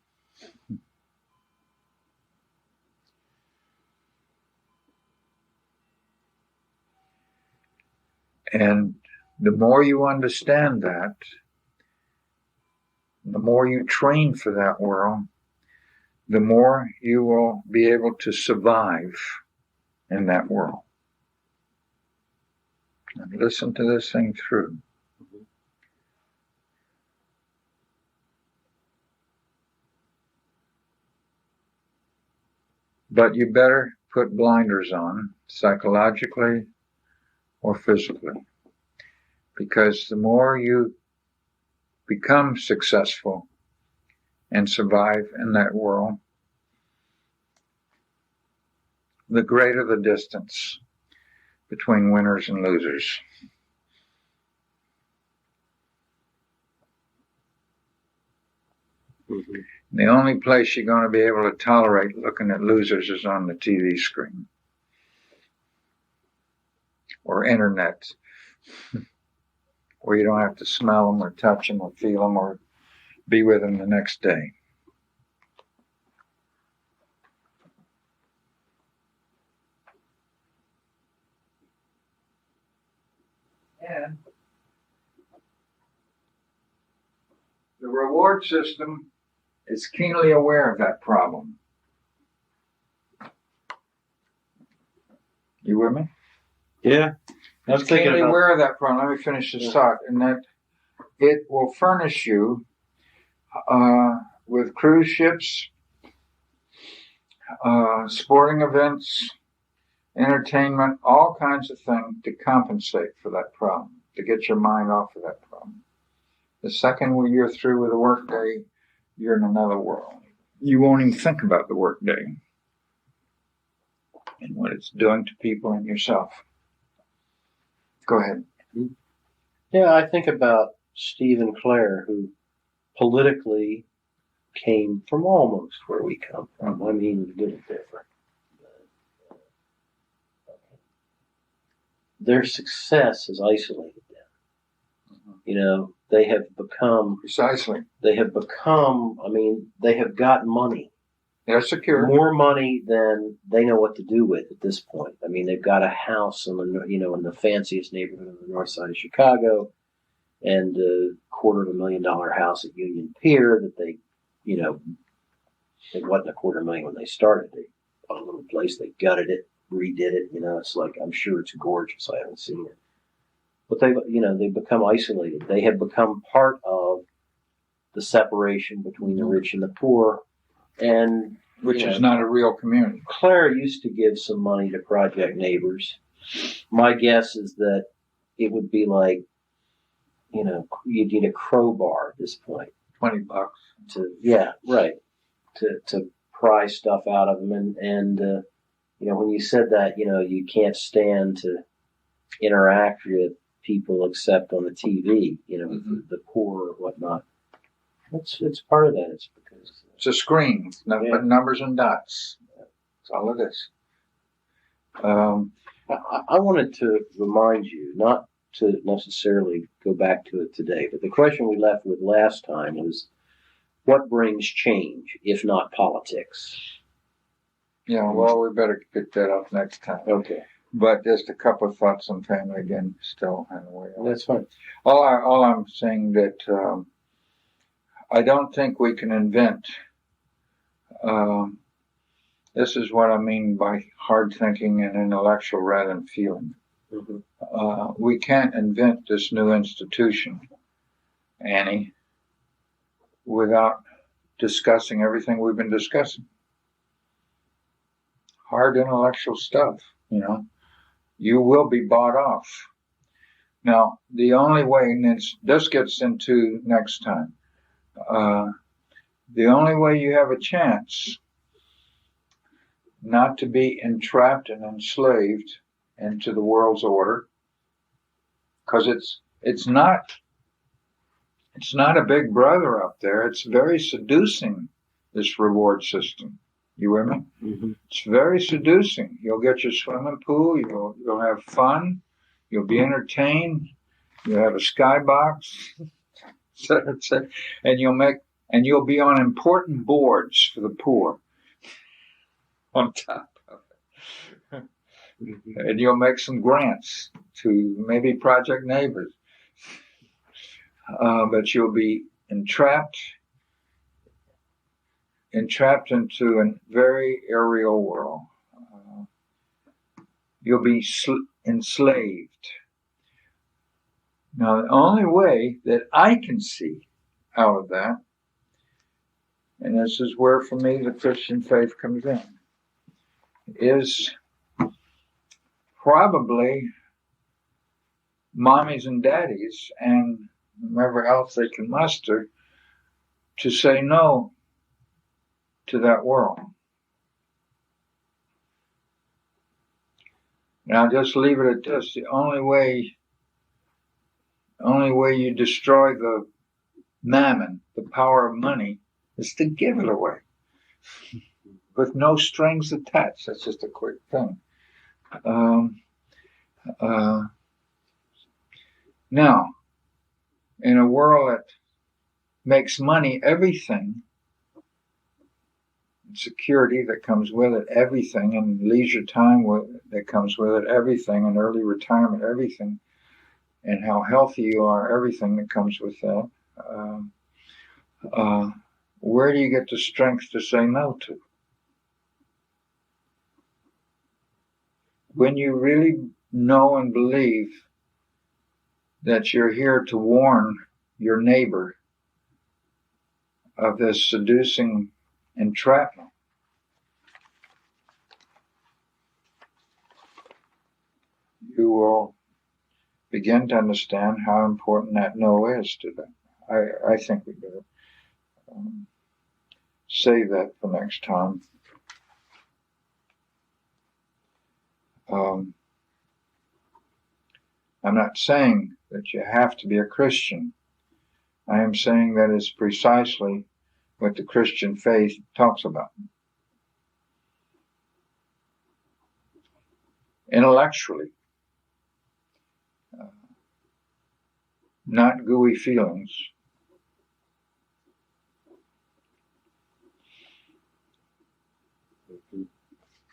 And the more you understand that, the more you train for that world, the more you will be able to survive in that world. And listen to this thing through. But you better put blinders on, psychologically or physically, because the more you become successful and survive in that world, the greater the distance between winners and losers. Mm-hmm. The only place you're going to be able to tolerate looking at losers is on the TV screen or internet, where you don't have to smell them or touch them or feel them or be with them the next day. And the reward system is keenly aware of that problem. You with me? Yeah. It's keenly aware of that problem. Let me finish this thought. And that it will furnish you with cruise ships, sporting events, entertainment, all kinds of things to compensate for that problem, to get your mind off of that problem. The second you're through with the workday, you're in another world. You won't even think about the workday. and what it's doing to people and yourself. Go ahead. Yeah, I think about Steve and Claire, who politically came from almost where we come from. I mean, a little different. Their success has isolated them. You know, they have become, Precisely. they have got money. They're secure. More money than they know what to do with at this point. I mean, they've got a house in the fanciest neighborhood on the north side of Chicago, and a $250,000 house at Union Pier that they, it wasn't $250,000 when they started. They bought a little place, they gutted it, redid it. It's like, I'm sure it's gorgeous. I haven't seen it, but they've become isolated. They have become part of the separation between the rich and the poor. And which is not a real community. Claire used to give some money to Project Neighbors. My guess is that it would be like, you'd need a crowbar at this point. $20. To pry stuff out of them. And when you said that, you can't stand to interact with people except on the TV, the poor or whatnot. It's part of that. It's because it's a screen, but numbers and dots. That's all it is. I wanted to remind you, not to necessarily go back to it today, but the question we left with last time was, what brings change, if not politics? Yeah, well, we better get that up next time. Okay. But just a couple of thoughts on family again, still on the way. That's fine. All I'm saying that I don't think we can invent. This is what I mean by hard thinking and intellectual rather than feeling. Mm-hmm. We can't invent this new institution, Annie, without discussing everything we've been discussing. Hard intellectual stuff, You will be bought off. Now, the only way, and this gets into next time, the only way you have a chance not to be entrapped and enslaved into the world's order, because it's not a big brother up there. It's very seducing, this reward system. You with me? Mm-hmm. It's very seducing. You'll get your swimming pool. You'll have fun. You'll be entertained. You'll have a skybox, and you'll be on important boards for the poor. On top of it, and you'll make some grants to maybe Project Neighbors, but you'll be entrapped into a very aerial world. You'll be enslaved. Now, the only way that I can see out of that, and this is where, for me, the Christian faith comes in, is probably mommies and daddies and whoever else they can muster to say no to that world. Now, just leave it at this. The only way you destroy the mammon, the power of money, is to give it away. With no strings attached. That's just a quick thing. Now, in a world that makes money everything, security that comes with it, everything, and leisure time that comes with it, everything, and early retirement, everything, and how healthy you are, everything that comes with that, where do you get the strength to say no to? When you really know and believe that you're here to warn your neighbor of this seducing entrapment, you will begin to understand how important that no is to them. I think we better save that for next time. I'm not saying that you have to be a Christian. I am saying that is precisely what the Christian faith talks about. Intellectually, not gooey feelings.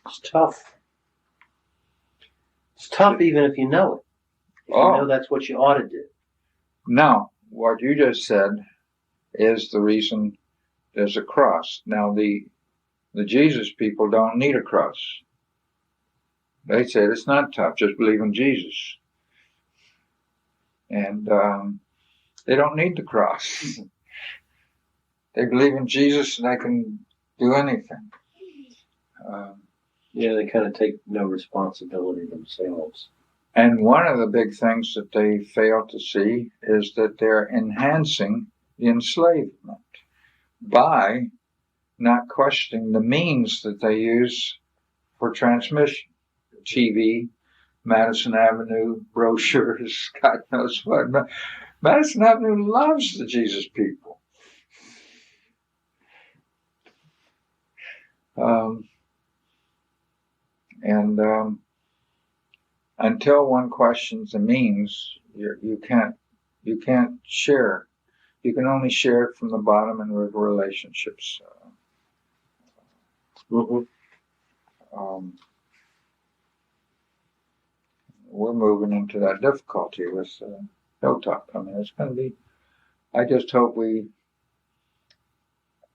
It's tough. It's tough even if you know it. If you know that's what you ought to do. Now, what you just said is the reason there's a cross. Now, the Jesus people don't need a cross. They said it's not tough, just believe in Jesus. And they don't need the cross. They believe in Jesus and they can do anything. They kind of take no responsibility themselves. And one of the big things that they fail to see is that they're enhancing the enslavement by not questioning the means that they use for transmission. TV, Madison Avenue, brochures, God knows what. Madison Avenue loves the Jesus people. Until one questions the means, you can't share. You can only share it from the bottom in relationships. We're moving into that difficulty with Hilltop. I mean, it's going to be. I just hope we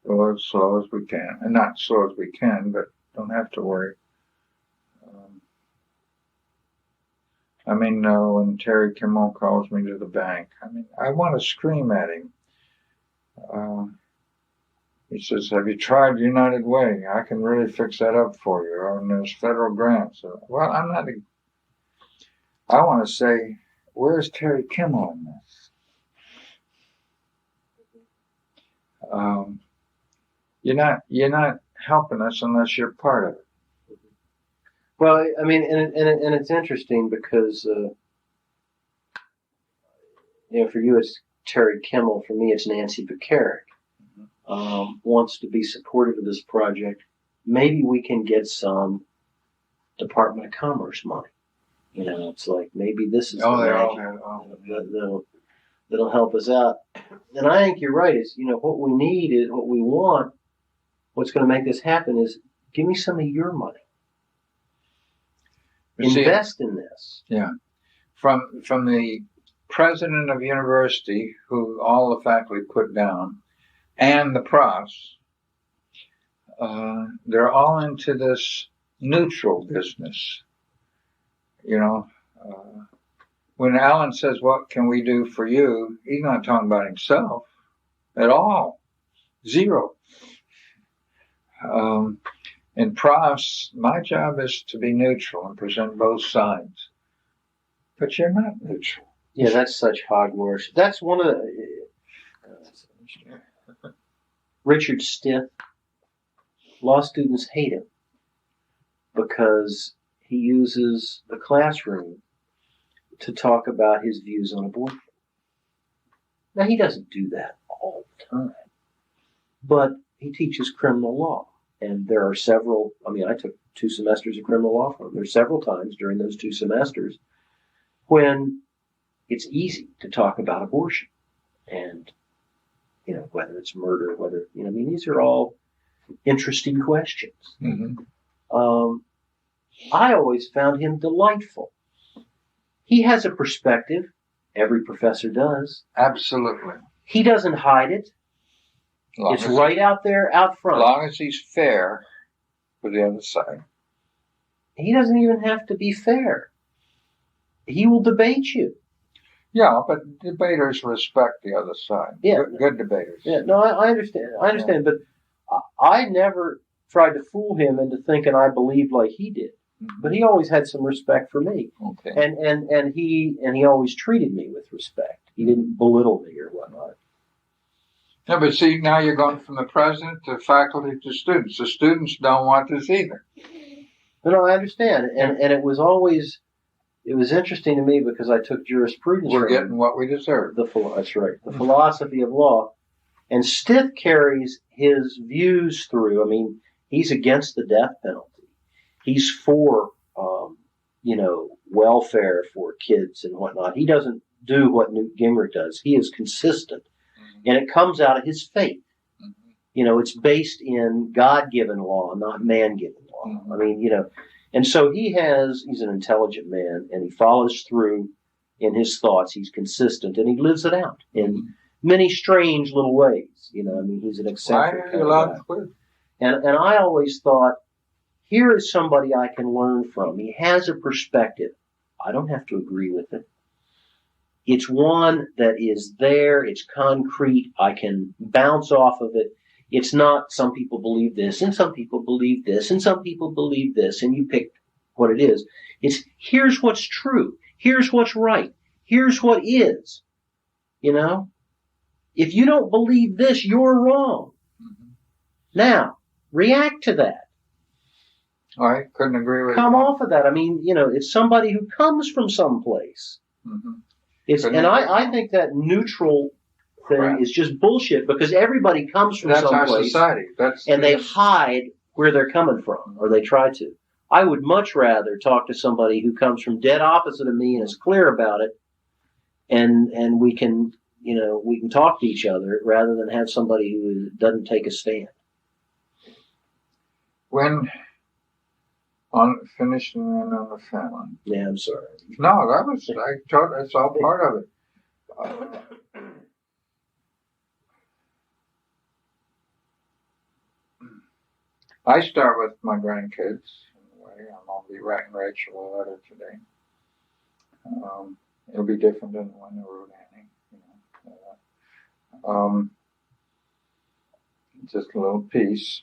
go as slow as we can, and not slow as we can, but don't have to worry. When Terry Kimmel calls me to the bank, I want to scream at him. He says, "Have you tried United Way? I can really fix that up for you. And there's federal grants." Well, I'm not. I want to say, where's Terry Kimmel in this? You're not helping us unless you're part of it. Well, and it's interesting because, for you it's Terry Kimmel. For me, it's Nancy Bucaric. Wants to be supportive of this project. Maybe we can get some Department of Commerce money. It's like maybe this is that'll help us out. And I think you're right. Is what we need is what we want. What's going to make this happen is give me some of your money. Invest in this. Yeah, from the president of university, who all the faculty put down, and the profs, they're all into this neutral business. When Alan says, "What can we do for you?" he's not talking about himself at all. Zero. In profs, my job is to be neutral and present both sides. But you're not neutral. Yeah, that's such hogwash. That's one of the... Richard Stith. Law students hate him because he uses the classroom to talk about his views on abortion. Now, he doesn't do that all the time, but he teaches criminal law. And there are several, I took 2 semesters of criminal law from him. There's several times during those 2 semesters when it's easy to talk about abortion and, whether it's murder, these are all interesting questions. Mm-hmm. I always found him delightful. He has a perspective. Every professor does. Absolutely. He doesn't hide it. It's right out there, out front. As long as he's fair for the other side. He doesn't even have to be fair. He will debate you. Yeah, but debaters respect the other side. Yeah. Good debaters. Yeah, no, I understand. But I never tried to fool him into thinking I believed like he did. Mm-hmm. But he always had some respect for me. Okay. And he always treated me with respect. He didn't belittle me or whatnot. Yeah, but see, now you're going from the president to faculty to students. The students don't want this either. No, I understand, and it was always interesting to me because I took jurisprudence. We're getting what we deserve. That's right. The philosophy of law, and Stith carries his views through. I mean, he's against the death penalty. He's for welfare for kids and whatnot. He doesn't do what Newt Gingrich does. He is consistent, and it comes out of his faith. It's based in God-given law, not man-given law. I mean, and so he's an intelligent man, and he follows through in his thoughts. He's consistent, and he lives it out in many strange little ways. I mean, he's an eccentric kind of guy. And I always thought, here is somebody I can learn from. He has a perspective. I don't have to agree with it. It's one that is there. It's concrete. I can bounce off of it. It's not some people believe this, and some people believe this, and some people believe this, and you pick what it is. It's here's what's true. Here's what's right. Here's what is. If you don't believe this, you're wrong. Now, react to that. I couldn't agree with you. Come off of that. I mean, it's somebody who comes from someplace. I think that neutral thing is just bullshit because everybody comes from someplace. That's our society. And they hide where they're coming from, or they try to. I would much rather talk to somebody who comes from dead opposite of me and is clear about it, and we can talk to each other rather than have somebody who doesn't take a stand. When finishing on the family. Yeah, I'm sorry. No, that's all part of it. I start with my grandkids. I'm going to be writing Rachel a letter today. It'll be different than the one I wrote Annie. Just a little piece.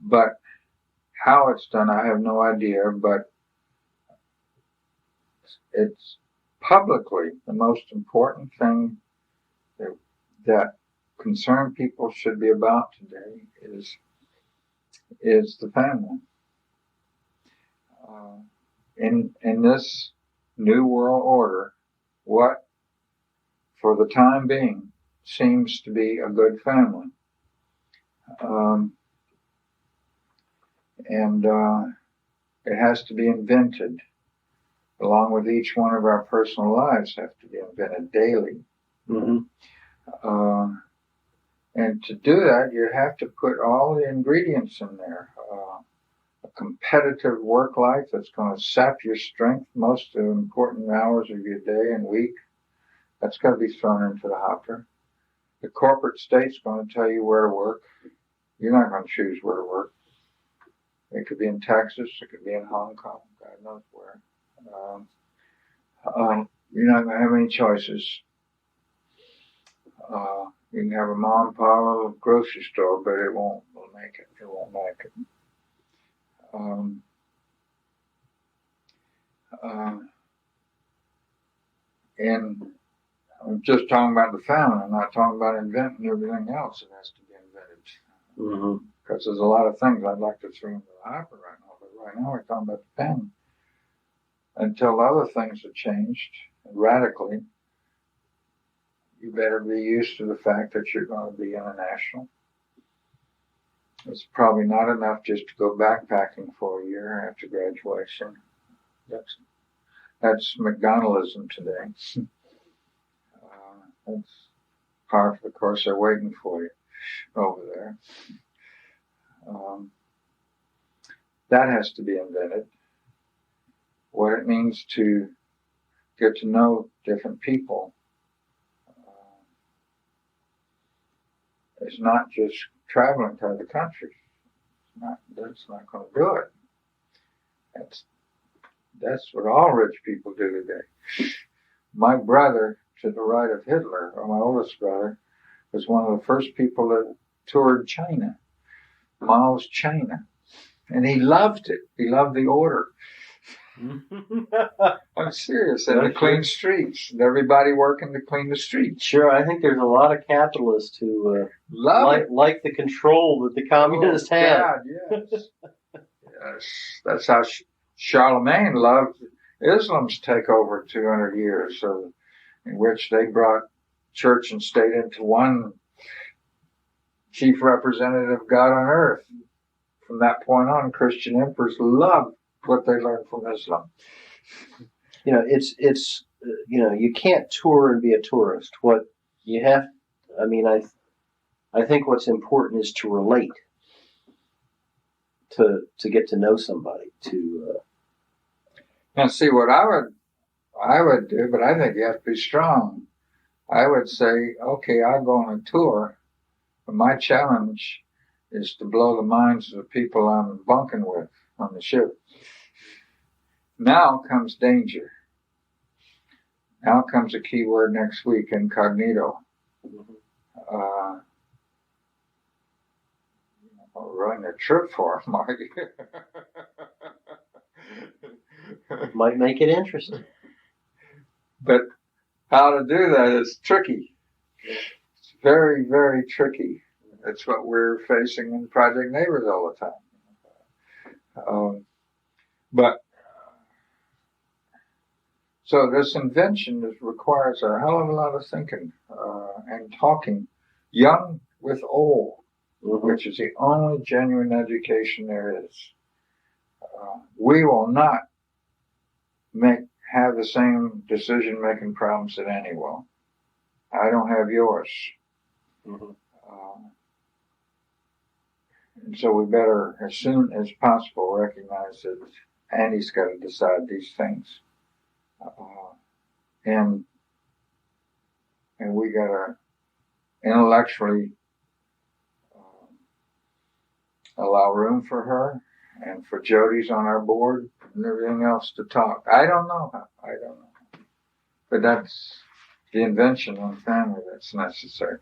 But how it's done, I have no idea, but it's publicly the most important thing that concerned people should be about today is the family. In this new world order, what, for the time being, seems to be a good family. And it has to be invented, along with each one of our personal lives have to be invented daily. And to do that, you have to put all the ingredients in there. A competitive work life that's going to sap your strength most of the important hours of your day and week. That's got to be thrown into the hopper. The corporate state's going to tell you where to work. You're not going to choose where to work. It could be in Texas. It could be in Hong Kong. God knows where. You're not going to have any choices. You can have a mom and pop little grocery store, but it won't make it. It won't make it. And I'm just talking about the family. I'm not talking about inventing everything else that has to be invented. Because there's a lot of things I'd like to throw into the hopper right now. But right now we're talking about the family. Until other things have changed radically, you better be used to the fact that you're going to be international. It's probably not enough just to go backpacking for a year after graduation. That's McDonaldism today. That's par for the course. They're waiting for you over there. That has to be invented. What it means to get to know different people. It's not just traveling to other countries. That's not going to do it. That's what all rich people do today. My brother, to the right of Hitler, or my oldest brother, was one of the first people that toured China, Mao's China. And he loved it. He loved the order. I'm serious. And to clean streets. And everybody working to clean the streets. Sure, I think there's a lot of capitalists who like the control that the communists had. God, yes. Yes. That's how Charlemagne loved Islam's takeover 200 years, in which they brought church and state into one chief representative of God on earth. From that point on, Christian emperors loved what they learned from Islam. It's you can't tour and be a tourist. What you have, I think what's important is to relate, to get to know somebody. Now, see what I would do, but I think you have to be strong. I would say, okay, I'll go on a tour, but my challenge is to blow the minds of the people I'm bunking with on the ship. Now comes danger. Now comes a key word next week, incognito. I'll ruin the trip for them, are you? Might make it interesting. But how to do that is tricky. It's very, very tricky. That's what we're facing in Project Neighbors all the time. So this invention requires a hell of a lot of thinking and talking, young with old, which is the only genuine education there is. We will not have the same decision-making problems that Annie will. I don't have yours. And so we better, as soon as possible, recognize that Annie's got to decide these things. And we got to intellectually allow room for her and for Jody's on our board and everything else to talk. I don't know. But that's the invention on family that's necessary.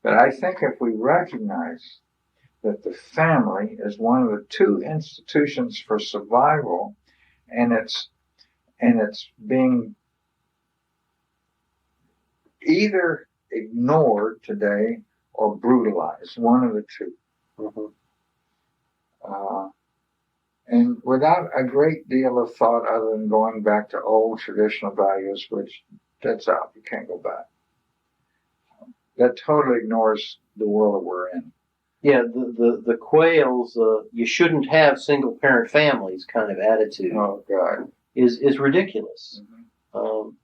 But I think if we recognize that the family is one of the two institutions for survival, and it's being either ignored today or brutalized, one of the two. And without a great deal of thought other than going back to old traditional values, which that's out, you can't go back. That totally ignores the world we're in. Yeah, the Quayle's you shouldn't have single parent families kind of attitude. Oh God, is ridiculous.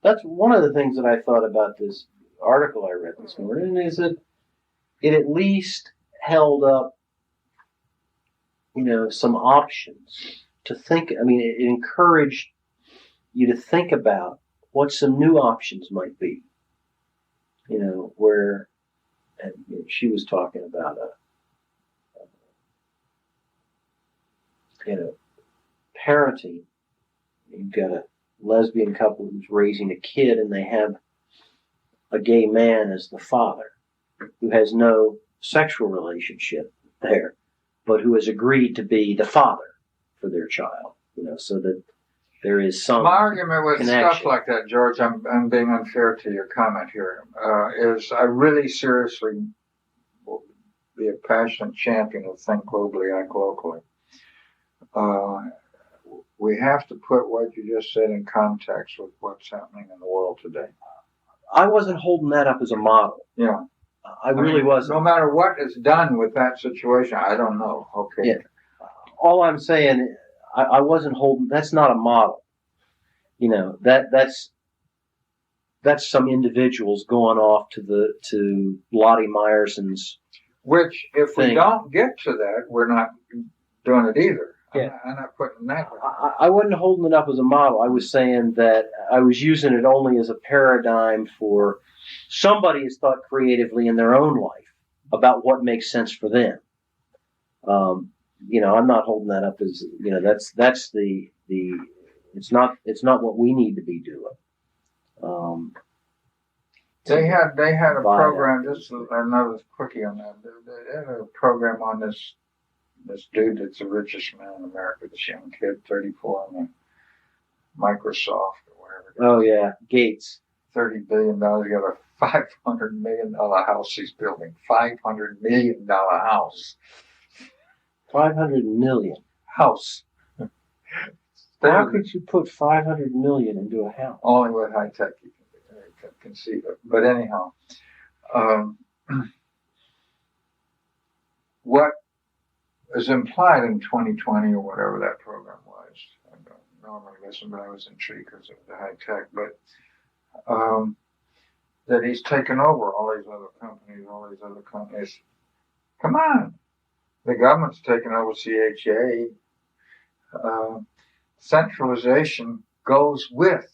That's one of the things that I thought about this article I read this morning, is that it at least held up, some options to think. I mean, it encouraged you to think about what some new options might be. Where, and she was talking about parenting. You've got a lesbian couple who's raising a kid, and they have a gay man as the father, who has no sexual relationship there, but who has agreed to be the father for their child, so that there is some my argument with connection. Stuff like that, George, I'm being unfair to your comment here, is I really seriously will be a passionate champion of think globally, act locally. We have to put what you just said in context with what's happening in the world today. I wasn't holding that up as a model. Yeah. I really wasn't. No matter what is done with that situation, I don't know. Okay. Yeah. All I'm saying, I wasn't holding. That's not a model. That's some individuals going off to Lottie Meyerson's. Which, if we don't get to that, we're not doing it either. Yeah. I'm not putting that. I wasn't holding it up as a model. I was saying that I was using it only as a paradigm for somebody has thought creatively in their own life about what makes sense for them. I'm not holding that up as that's the it's not what we need to be doing. They had a program. Just another quickie on that. They had a program on this dude that's the richest man in America, this young kid, 34, on Microsoft or whatever. Oh yeah, Gates. $30 billion. You got a $500 million house he's building. $500 million house. 500 million. House. How could you put 500 million into a house? Only with high tech you can conceive it. But anyhow, what is implied in 2020 or whatever that program was, I don't normally listen, but I was intrigued because of the high tech, but that he's taken over all these other companies. Come on. The government's taken over CHA. Centralization goes with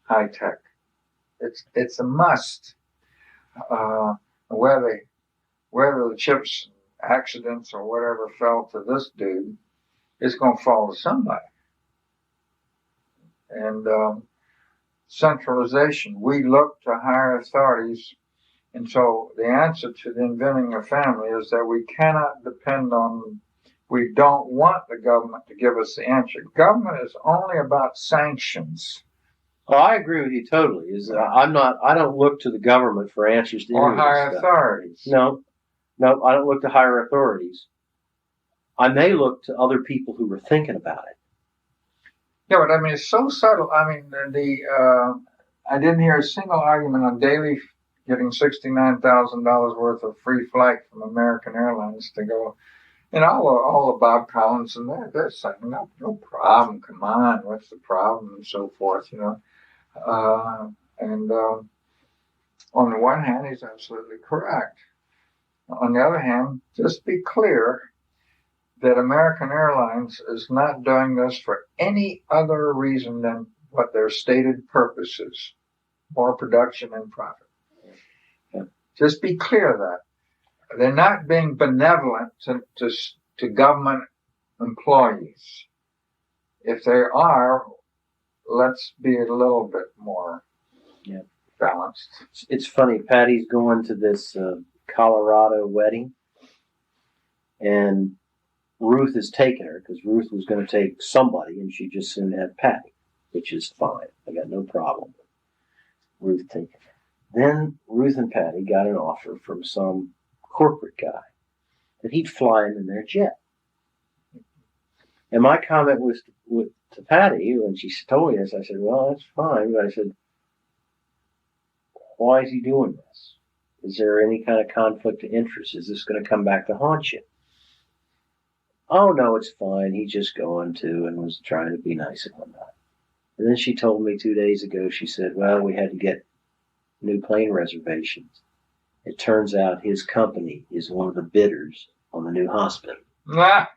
high tech. It's a must. Whether the chips, accidents, or whatever fell to this dude, it's going to fall to somebody. And centralization, we look to higher authorities. And so the answer to the inventing a family is that we cannot depend on. We don't want the government to give us the answer. Government is only about sanctions. Oh, I agree with you totally. I don't look to the government for answers to or higher authorities. No, I don't look to higher authorities. I may look to other people who were thinking about it. Yeah, but I mean, it's so subtle. I mean, I didn't hear a single argument on Daily getting $69,000 worth of free flight from American Airlines to go. And all the Bob Collins and they're saying, no problem, come on, what's the problem, and so forth, on the one hand, he's absolutely correct. On the other hand, just be clear that American Airlines is not doing this for any other reason than what their stated purpose is, more production and profit. Yeah. Just be clear of that. They're not being benevolent to government employees. If they are, let's be a little bit more balanced. It's funny, Patty's going to this Colorado wedding, and Ruth is taking her because Ruth was going to take somebody, and she just soon had Patty, which is fine. I got no problem with Ruth taking her. Then Ruth and Patty got an offer from some corporate guy that he'd fly in their jet. And my comment was to Patty when she told me this. I said, well, that's fine. But I said, why is he doing this? Is there any kind of conflict of interest? Is this going to come back to haunt you? Oh, no, it's fine. He's just going to and was trying to be nice and whatnot. And then she told me 2 days ago, she said, well, we had to get new plane reservations. It turns out his company is one of the bidders on the new hospital. I'm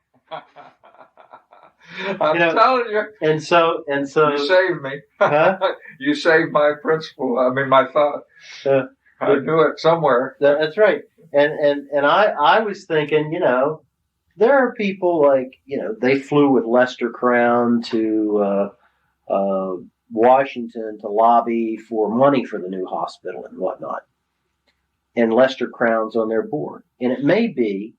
telling you. And so you saved me. Huh? You saved my principle. I mean, my thought. I knew it somewhere. That's right. And I was thinking, there are people like, they flew with Lester Crown to Washington to lobby for money for the new hospital and whatnot. And Lester Crown's on their board. And it may be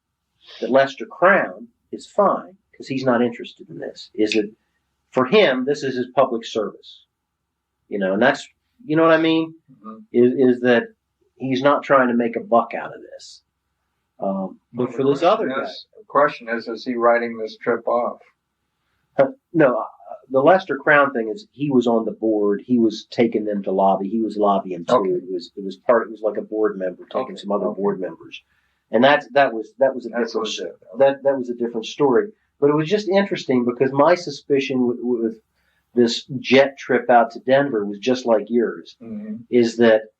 that Lester Crown is fine because he's not interested in this. Is it for him? This is his public service, and that's, what I mean. Mm-hmm. Is that he's not trying to make a buck out of this. But for this other guy, the question is he writing this trip off? No. The Lester Crown thing is he was on the board. He was taking them to lobby. He was lobbying too. Okay. It was like a board member taking some other board members, and that was a different story. But it was just interesting because my suspicion with this jet trip out to Denver was just like yours, mm-hmm. is that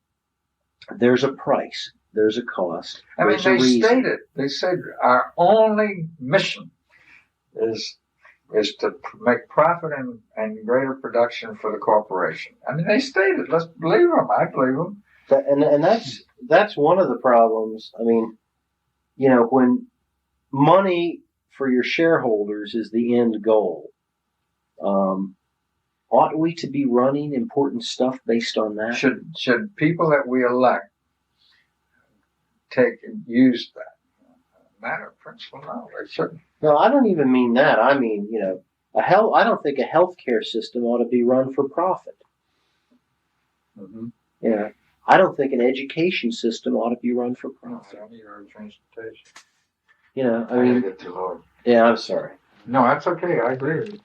there's a price, there's a cost. I mean, they said our only mission is to make profit and greater production for the corporation. I mean, they stated, let's believe them. I believe them. And that's one of the problems. I mean, when money for your shareholders is the end goal, ought we to be running important stuff based on that? Should people that we elect use that? Matter of principle, no, they shouldn't. No, I don't even mean that. I mean, I don't think a healthcare system ought to be run for profit. Mm-hmm. Yeah. I don't think an education system ought to be run for No, I profit. don't need our transportation. You know, I I gotta mean, get too hard. yeah, I'm sorry. No, that's okay. I agree with you.